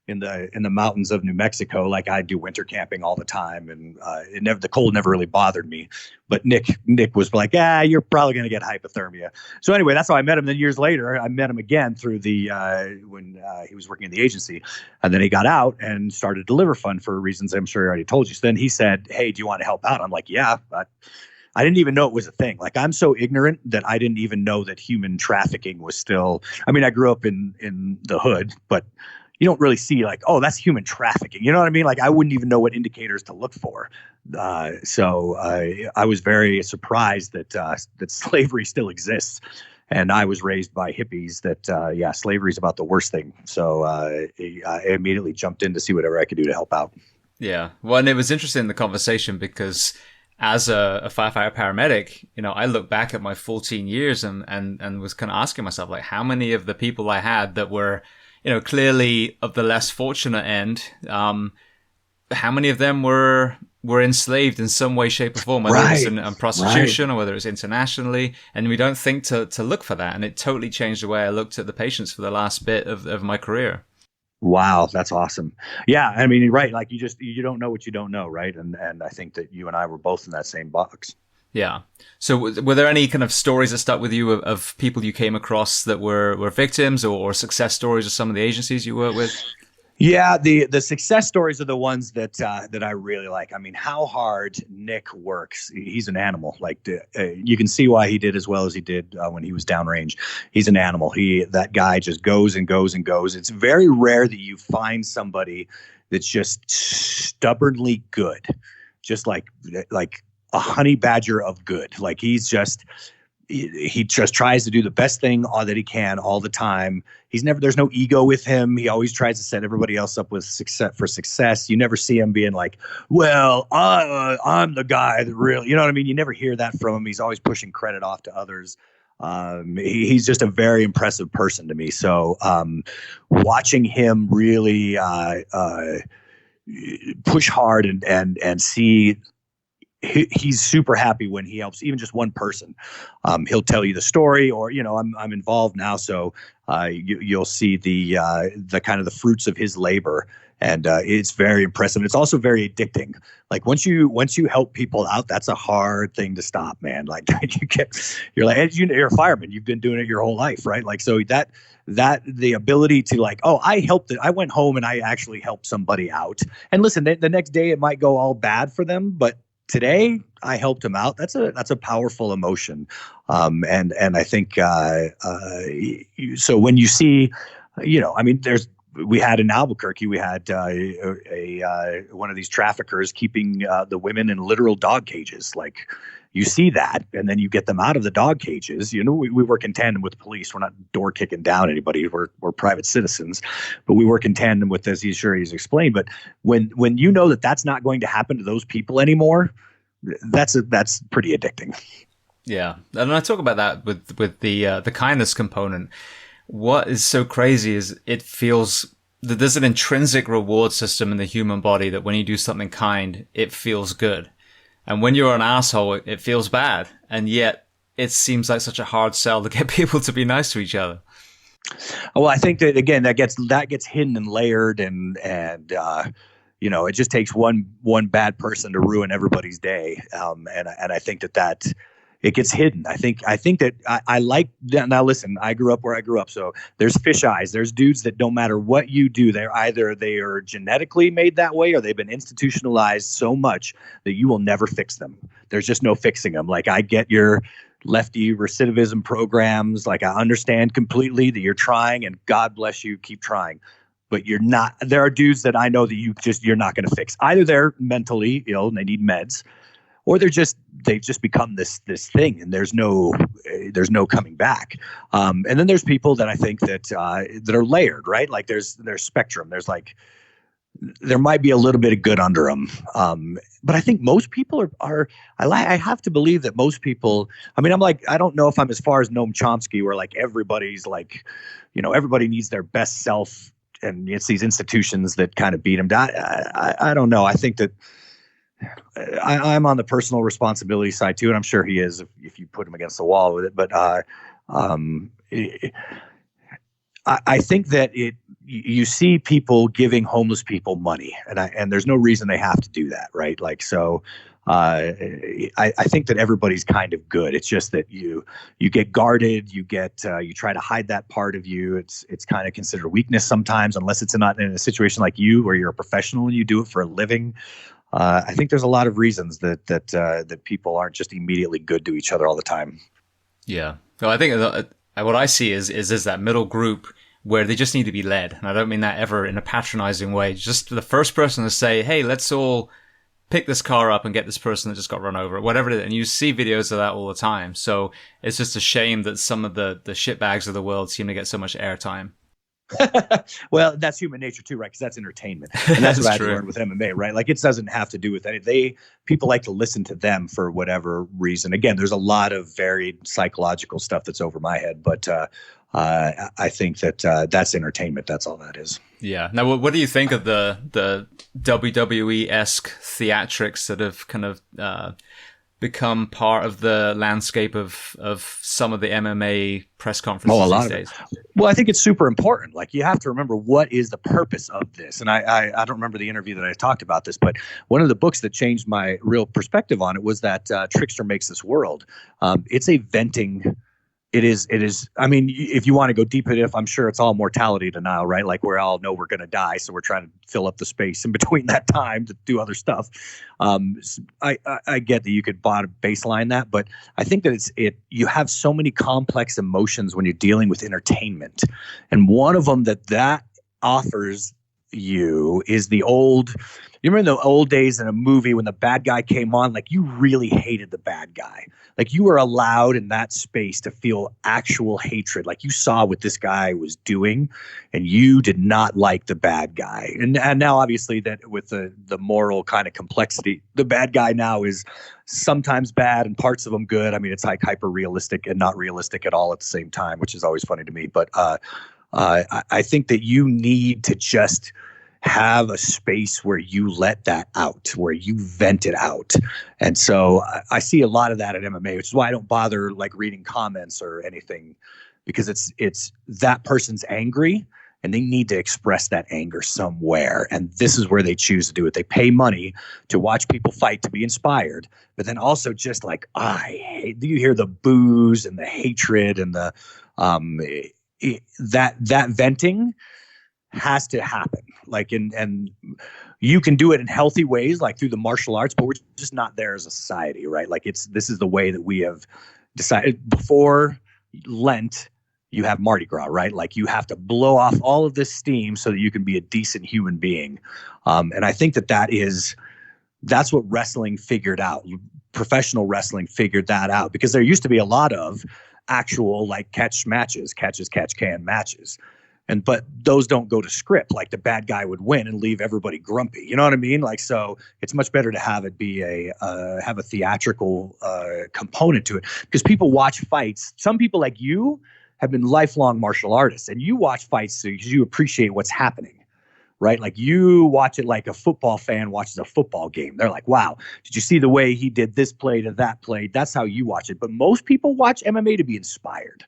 in the mountains of New Mexico. Like, I do winter camping all the time, and the cold never really bothered me. But Nick was like, you're probably going to get hypothermia. So anyway, that's how I met him. Then years later, I met him again through when he was working in the agency, and then he got out and started DeliverFund for reasons I'm sure he already told you. So then he said, hey, do you want to help out? I'm like, yeah, but I didn't even know it was a thing. Like, I'm so ignorant that I didn't even know that human trafficking was still. I mean, I grew up in the hood, but you don't really see like, oh, that's human trafficking. You know what I mean? Like, I wouldn't even know what indicators to look for. So I was very surprised that slavery still exists. And I was raised by hippies that, slavery is about the worst thing. So I immediately jumped in to see whatever I could do to help out.
Yeah. Well, and it was interesting in the conversation because as a firefighter paramedic, I look back at my 14 years and was kind of asking myself, like, how many of the people I had that were, clearly of the less fortunate end, how many of them were enslaved in some way, shape, or form, whether it was in prostitution or whether it was internationally. And we don't think to look for that. And it totally changed the way I looked at the patients for the last bit of my career.
Wow, that's awesome. Yeah, I mean, right. Like you don't know what you don't know, right? And I think that you and I were both in that same box.
Yeah. So were there any kind of stories that stuck with you of people you came across that were victims or success stories of some of the agencies you work with?
Yeah, the success stories are the ones that I really like. I mean, how hard Nick works. He's an animal. Like you can see why he did as well as he did when he was downrange. He's an animal. That guy just goes and goes and goes. It's very rare that you find somebody that's just stubbornly good, just like a honey badger of good. Like he just tries to do the best thing that he can all the time. There's no ego with him. He always tries to set everybody else up with success. You never see him being like, well, I'm the guy that really, you know what I mean? You never hear that from him. He's always pushing credit off to others. He's just a very impressive person to me. So, watching him really, push hard and see, he's super happy when he helps even just one person. He'll tell you the story, or I'm involved now, so you'll see the kind of the fruits of his labor, and it's very impressive. It's also very addicting. Like once you help people out, that's a hard thing to stop, man. Like you're like, you're a fireman, you've been doing it your whole life, right? Like so that the ability to like, oh, I helped it. I went home and I actually helped somebody out. And listen, the next day it might go all bad for them, but today I helped him out. That's a powerful emotion. And I think, so when you see, I mean, we had in Albuquerque, we had one of these traffickers keeping the women in literal dog cages. Like you see that, and then you get them out of the dog cages. We work in tandem with the police. We're not door kicking down anybody. We're private citizens, but we work in tandem with this. He's explained. But when you know that that's not going to happen to those people anymore, that's pretty addicting.
Yeah, and I talk about that with the kindness component. What is so crazy is it feels that there's an intrinsic reward system in the human body that when you do something kind, it feels good. And when you're an asshole, it feels bad. And yet it seems like such a hard sell to get people to be nice to each other.
Well, I think that again, that gets hidden and layered and it just takes one bad person to ruin everybody's day. And I think that it gets hidden. I think that I like that. Now, listen, I grew up where I grew up. So there's fish eyes. There's dudes that don't matter what you do. They are genetically made that way, or they've been institutionalized so much that you will never fix them. There's just no fixing them. Like I get your lefty recidivism programs. Like I understand completely that you're trying, and God bless you, keep trying. But you're not. There are dudes that I know that you're not going to fix. Either they're mentally ill and they need meds, or they've just become this thing, and there's no coming back. And then there's people that I think that are layered, right? Like there's spectrum. There's like there might be a little bit of good under them, but I think most people are. I have to believe that most people. I mean, I don't know if I'm as far as Noam Chomsky, where like everybody's like, everybody needs their best self. And it's these institutions that kind of beat them down. I don't know. I think that I'm on the personal responsibility side too, and I'm sure he is if you put him against the wall with it. But I think that you see people giving homeless people money, and there's no reason they have to do that, right? Like so. I think that everybody's kind of good. It's just that you get guarded, you try to hide that part of you. It's kind of considered weakness sometimes, unless it's not in a situation like you where you're a professional and you do it for a living. I think there's a lot of reasons that people aren't just immediately good to each other all the time. Yeah.
No, I think what I see is that middle group where they just need to be led. And I don't mean that ever in a patronizing way. Just the first person to say, hey, let's all pick this car up and get this person that just got run over, whatever it is. And you see videos of that all the time. So it's just a shame that some of the shitbags of the world seem to get so much airtime.
Well, that's human nature too, right? Because that's entertainment, and that's what I
true.
learned with MMA, right? Like it doesn't have to do with that. People like to listen to them for whatever reason. Again, there's a lot of varied psychological stuff that's over my head, but I think that that's entertainment. That's all that is.
Yeah. Now, what do you think of the WWE-esque theatrics that have kind of become part of the landscape of some of the MMA press conferences these days?
Well, I think it's super important. Like you have to remember what is the purpose of this. And I don't remember the interview that I talked about this, but one of the books that changed my real perspective on it was that Trickster Makes This World. It's a venting. It is. I mean, if you want to go deep into it, I'm sure it's all mortality denial, right? Like we all know we're going to die, so we're trying to fill up the space in between that time to do other stuff. I get that you could baseline that, but I think that you have so many complex emotions when you're dealing with entertainment, and one of them that offers you is the old. You remember the old days in a movie when the bad guy came on, like you really hated the bad guy. Like you were allowed in that space to feel actual hatred. Like you saw what this guy was doing and you did not like the bad guy. And now obviously that with the moral kind of complexity, the bad guy now is sometimes bad and parts of them good. I mean, it's like hyper realistic and not realistic at all at the same time, which is always funny to me. But I think that you need to just have a space where you let that out, where you vent it out. And so I see a lot of that at MMA, which is why I don't bother like reading comments or anything, because it's that person's angry and they need to express that anger somewhere. And this is where they choose to do it. They pay money to watch people fight, to be inspired, but then also just like, do you hear the boos and the hatred and the that venting has to happen. Like, and you can do it in healthy ways, like through the martial arts, but we're just not there as a society, right? Like this is the way that we have decided. Before Lent, you have Mardi Gras, right? Like you have to blow off all of this steam so that you can be a decent human being. And I think that's what wrestling figured out. Professional wrestling figured that out, because there used to be a lot of actual like catch can matches. But those don't go to script. Like the bad guy would win and leave everybody grumpy. You know what I mean? Like, so it's much better to have it be have a theatrical component to it, because people watch fights. Some people like you have been lifelong martial artists, and you watch fights because you appreciate what's happening, right? Like you watch it like a football fan watches a football game. They're like, wow, did you see the way he did this play to that play? That's how you watch it. But most people watch MMA to be inspired.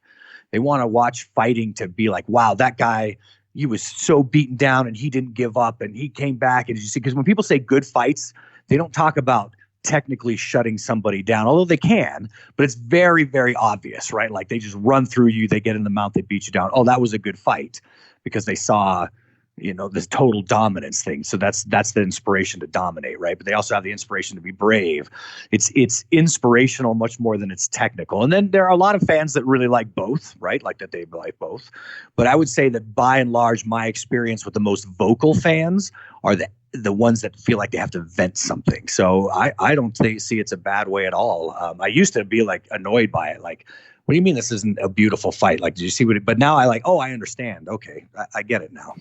They want to watch fighting to be like, wow, that guy, he was so beaten down and he didn't give up and he came back. And you see, because when people say good fights, they don't talk about technically shutting somebody down, although they can, but it's very, very obvious, right? Like they just run through you, they get in the mount, they beat you down. Oh, that was a good fight, because they saw, this total dominance thing. So that's the inspiration to dominate, right? But they also have the inspiration to be brave. It's inspirational much more than it's technical. And then there are a lot of fans that really like both, right? Like that they like both. But I would say that by and large, my experience with the most vocal fans are the ones that feel like they have to vent something. So I don't see it's a bad way at all. I used to be like annoyed by it. Like, what do you mean this isn't a beautiful fight? Like, did you see but now I I understand. Okay, I get it now.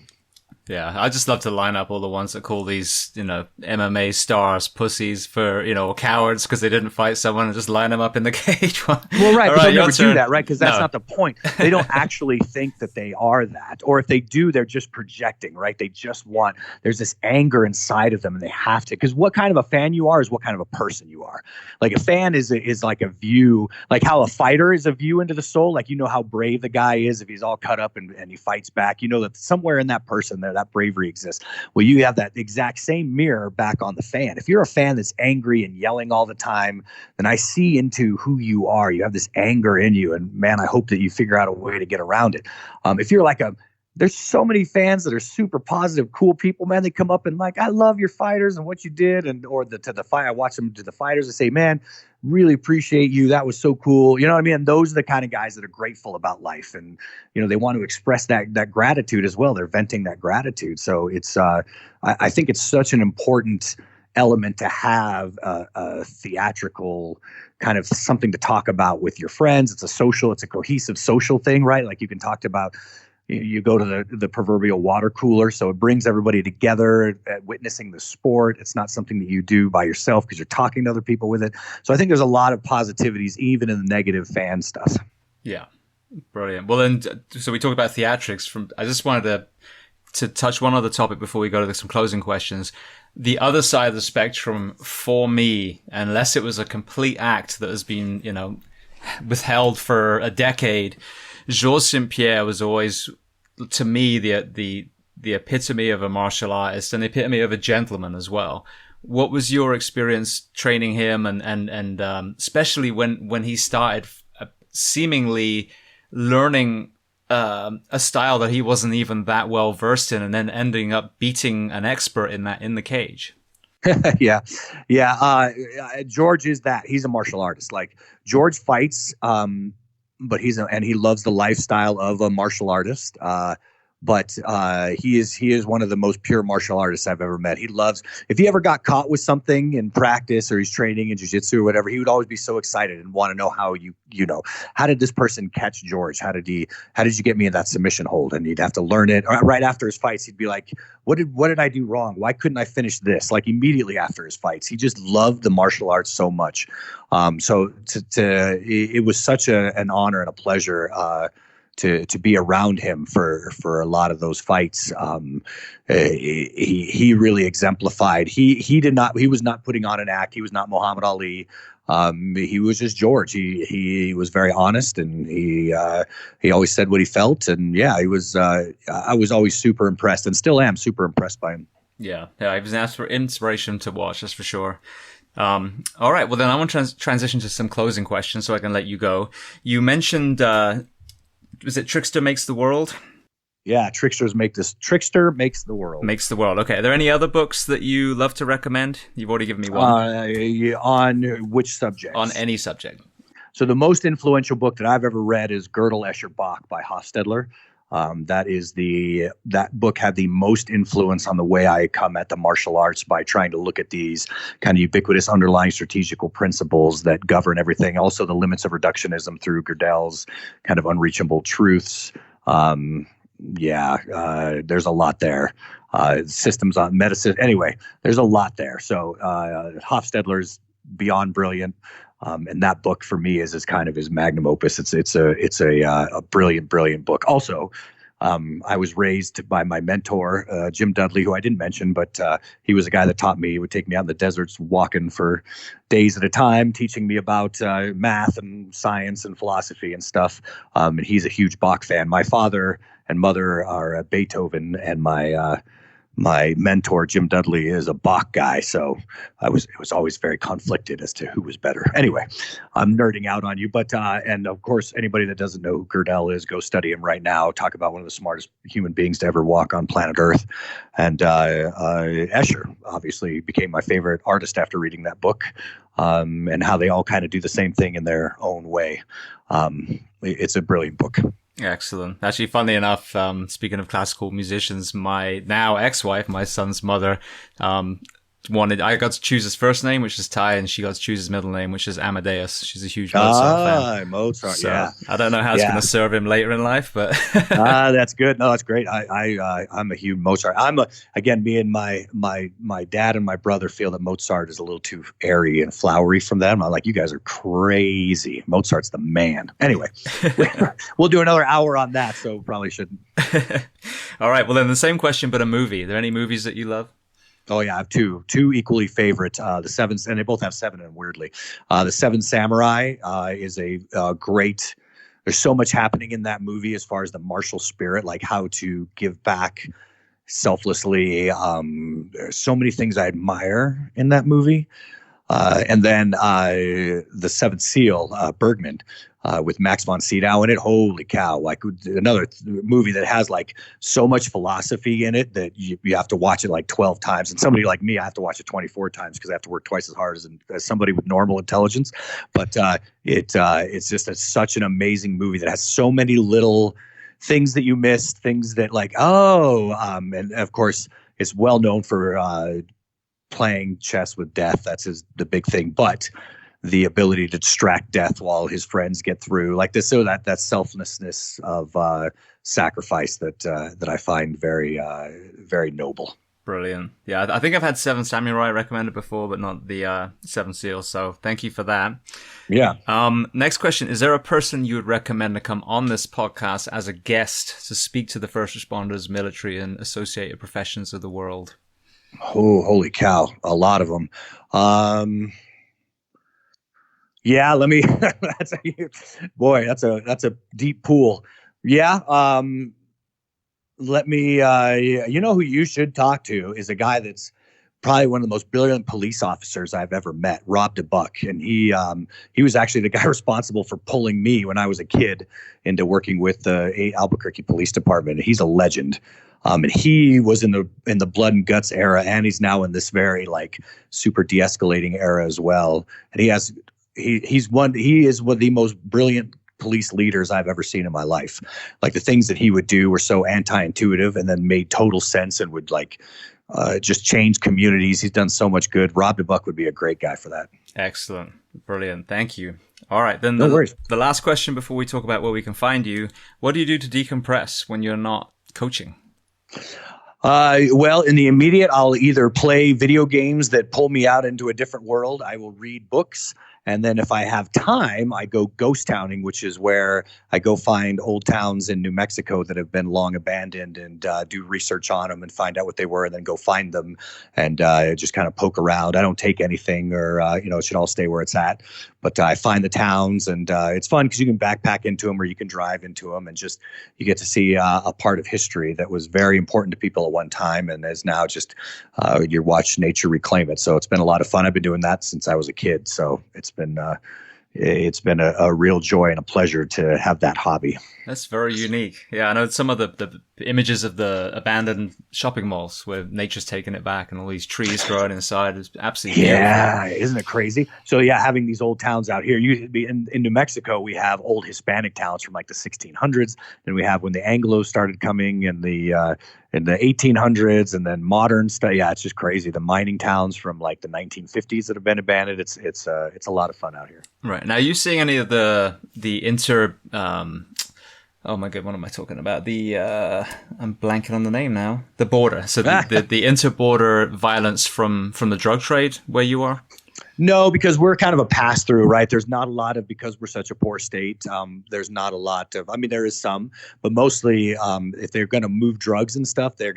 Yeah, I just love to line up all the ones that call these, MMA stars pussies for, cowards because they didn't fight someone, and just line them up in the cage.
Well, right, but they'll never do that, right? Because that's not the point. They don't actually think that they are that. Or if they do, they're just projecting, right? They just there's this anger inside of them, and they have to, because what kind of a fan you are is what kind of a person you are. Like a fan is like a view, like how a fighter is a view into the soul. Like, how brave the guy is if he's all cut up and he fights back. That somewhere in that person there, that bravery exists. Well, you have that exact same mirror back on the fan. If you're a fan that's angry and yelling all the time, then I see into who you are. You have this anger in you, and man, I hope that you figure out a way to get around it. If you're like there's so many fans that are super positive, cool people, man. They come up and like, I love your fighters and what you did, to the fight. I watch them to the fighters and say, man, really appreciate you. That was so cool. You know what I mean? And those are the kind of guys that are grateful about life, and they want to express that gratitude as well. They're venting that gratitude. So it's I think it's such an important element to have a theatrical kind of something to talk about with your friends. It's a cohesive social thing, right? Like you can talk about you go to the proverbial water cooler. So it brings everybody together at witnessing the sport. It's not something that you do by yourself because you're talking to other people with it. So I think there's a lot of positivities, even in the negative fan stuff.
Yeah. Brilliant. Well, then, so we talked about theatrics. I just wanted to touch one other topic before we go to some closing questions. The other side of the spectrum for me, unless it was a complete act that has been, withheld for a decade, Georges St-Pierre was always, to me, the epitome of a martial artist and the epitome of a gentleman as well. What was your experience training him, and especially when he started seemingly learning a style that he wasn't even that well versed in, and then ending up beating an expert in the cage?
Yeah. George is that. He's a martial artist. Like, George fights, but and he loves the lifestyle of a martial artist. But he is one of the most pure martial artists I've ever met. He loves, if he ever got caught with something in practice or he's training in jiu-jitsu or whatever, he would always be so excited and want to know how how did this person catch George? How did you get me in that submission hold? And he'd have to learn it. Right after his fights, he'd be like, what did I do wrong? Why couldn't I finish this? Like, immediately after his fights, he just loved the martial arts so much. So it was such an honor and a pleasure to be around him for a lot of those fights. He really exemplified. He was not putting on an act. He was not Muhammad Ali. He was just George. He was very honest, and he always said what he felt. And yeah, I was always super impressed, and still am super impressed by him. Yeah,
he was an inspiration to watch, that's for sure. All right, well then I want to transition to some closing questions so I can let you go. You mentioned, was it Trickster Makes the World?
Yeah, Trickster Makes the World.
Makes the World. Okay. Are there any other books that you love to recommend? You've already given me one.
On which subject?
On any subject.
So the most influential book that I've ever read is Gödel Escher Bach by Hofstadler. That book had the most influence on the way I come at the martial arts, by trying to look at these kind of ubiquitous underlying strategical principles that govern everything. Also, the limits of reductionism through Gödel's kind of unreachable truths. There's a lot there. Systems on medicine. Anyway, there's a lot there. So Hofstadler's beyond brilliant. And that book for me is kind of his magnum opus. It's a brilliant book. Also, I was raised by my mentor, Jim Dudley, who I didn't mention, but he was a guy that taught me. He would take me out in the deserts, walking for days at a time, teaching me about math and science and philosophy and stuff. And he's a huge Bach fan. My father and mother are Beethoven, and my mentor, Jim Dudley, is a Bach guy, so it was always very conflicted as to who was better. Anyway, I'm nerding out on you, but and of course, anybody that doesn't know who Gödel is, go study him right now. Talk about one of the smartest human beings to ever walk on planet Earth. And Escher obviously became my favorite artist after reading that book, and how they all kind of do the same thing in their own way. It's a brilliant book.
Excellent. Actually, funnily enough, speaking of classical musicians, my now ex-wife, my son's mother, I got to choose his first name, which is Ty, and she got to choose his middle name, which is Amadeus. She's a huge Mozart fan.
Mozart,
so,
yeah.
I don't know how it's going to serve him later in life, but
that's good. No, that's great. I'm a huge Mozart. Me and my dad and my brother feel that Mozart is a little too airy and flowery from them. I'm like, you guys are crazy. Mozart's the man. Anyway, we'll do another hour on that, so probably shouldn't.
All right. Well, then the same question, but a movie. Are there any movies that you love?
Oh yeah, I have two equally favorite. The Seven, and they both have seven in them, weirdly. The Seven Samurai is a great. There's so much happening in that movie as far as the martial spirit, like how to give back selflessly. There's so many things I admire in that movie. And then the Seventh Seal, Bergman, with Max von Sydow in it. Holy cow! Like another movie that has like so much philosophy in it that you have to watch it like 12 times. And somebody like me, I have to watch it 24 times because I have to work twice as hard as somebody with normal intelligence. But it's just such an amazing movie that has so many little things that you missed, things that like and of course it's well known for playing chess with death. That's the big thing. But the ability to distract death while his friends get through, like this. So that selflessness of sacrifice that I find very very noble.
Brilliant. Yeah, I think I've had Seven Samurai recommended before, but not the Seven Seals. So thank you for that.
Yeah.
Next question. Is there a person you would recommend to come on this podcast as a guest to speak to the first responders, military, and associated professions of the world?
Oh, holy cow. A lot of them. Yeah, let me, that's a deep pool. Yeah. Let me, you know who you should talk to is a guy that's probably one of the most brilliant police officers I've ever met, Rob DeBuck. And he was actually the guy responsible for pulling me when I was a kid into working with the Albuquerque Police Department. He's a legend. And he was in the blood and guts era, and he's now in this very like super de-escalating era as well. And he is one of the most brilliant police leaders I've ever seen in my life. Like the things that he would do were so anti-intuitive and then made total sense and would like just change communities. He's done so much good. Rob DeBuck would be a great guy for that. Excellent.
Brilliant. Thank you. All right. Then
no worries.
The last question before we talk about where we can find you. What do you do to decompress when you're not coaching?
Well, in the immediate, I'll either play video games that pull me out into a different world. I will read books. And then if I have time, I go ghost towning, which is where I go find old towns in New Mexico that have been long abandoned and do research on them and find out what they were and then go find them and just kind of poke around. I don't take anything or, it should all stay where it's at. But I find the towns and it's fun because you can backpack into them or you can drive into them and just you get to see a part of history that was very important to people at one time and is now just you watch nature reclaim it. So it's been a lot of fun. I've been doing that since I was a kid. So it's been a real joy and a pleasure to have that hobby.
That's very unique. Yeah, I know some of the images of the abandoned shopping malls where nature's taken it back and all these trees growing inside is absolutely
beautiful. Isn't it crazy? So yeah, having these old towns out here. In New Mexico, we have old Hispanic towns from like the 1600s. Then we have when the Anglos started coming in the 1800s, and then modern stuff. Yeah, it's just crazy. The mining towns from like the 1950s that have been abandoned. It's a lot of fun out here.
Right. Now, are you seeing any of the inter oh my God, what am I talking about? I'm blanking on the name now. The border. So the inter-border violence from the drug trade where you are?
No, because we're kind of a pass-through, right? There's not a lot of, because we're such a poor state, there's not a lot of, I mean, there is some, but mostly if they're going to move drugs and stuff, they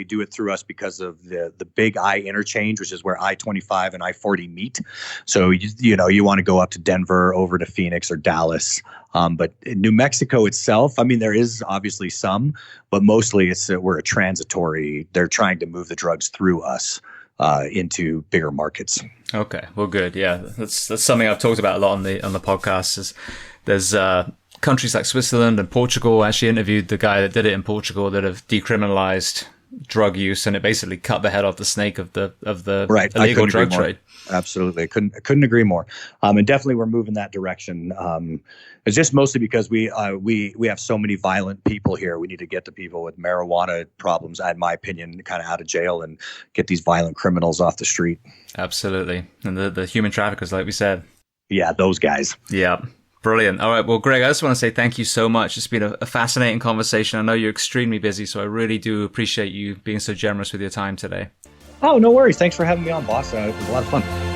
do it through us because of the big I interchange, which is where I-25 and I-40 meet. So, you want to go up to Denver, over to Phoenix or Dallas. But in New Mexico itself, I mean, there is obviously some, but mostly we're a transitory, they're trying to move the drugs through us. Into bigger markets.
Okay, well, good. Yeah, that's something I've talked about a lot on the podcast. Is there's countries like Switzerland and Portugal. I actually interviewed the guy that did it in Portugal that have decriminalized drug use, and it basically cut the head off the snake of the
right.
illegal drug trade.
Absolutely, I couldn't agree more. And definitely, we're moving that direction. It's just mostly because we have so many violent people here. We need to get the people with marijuana problems, in my opinion, kind of out of jail and get these violent criminals off the street.
Absolutely, and the human traffickers, like we said.
Yeah, those guys.
Yeah. Brilliant. All right. Well, Greg, I just want to say thank you so much. It's been a fascinating conversation. I know you're extremely busy, so I really do appreciate you being so generous with your time today.
Oh, no worries. Thanks for having me on, boss. It was a lot of fun.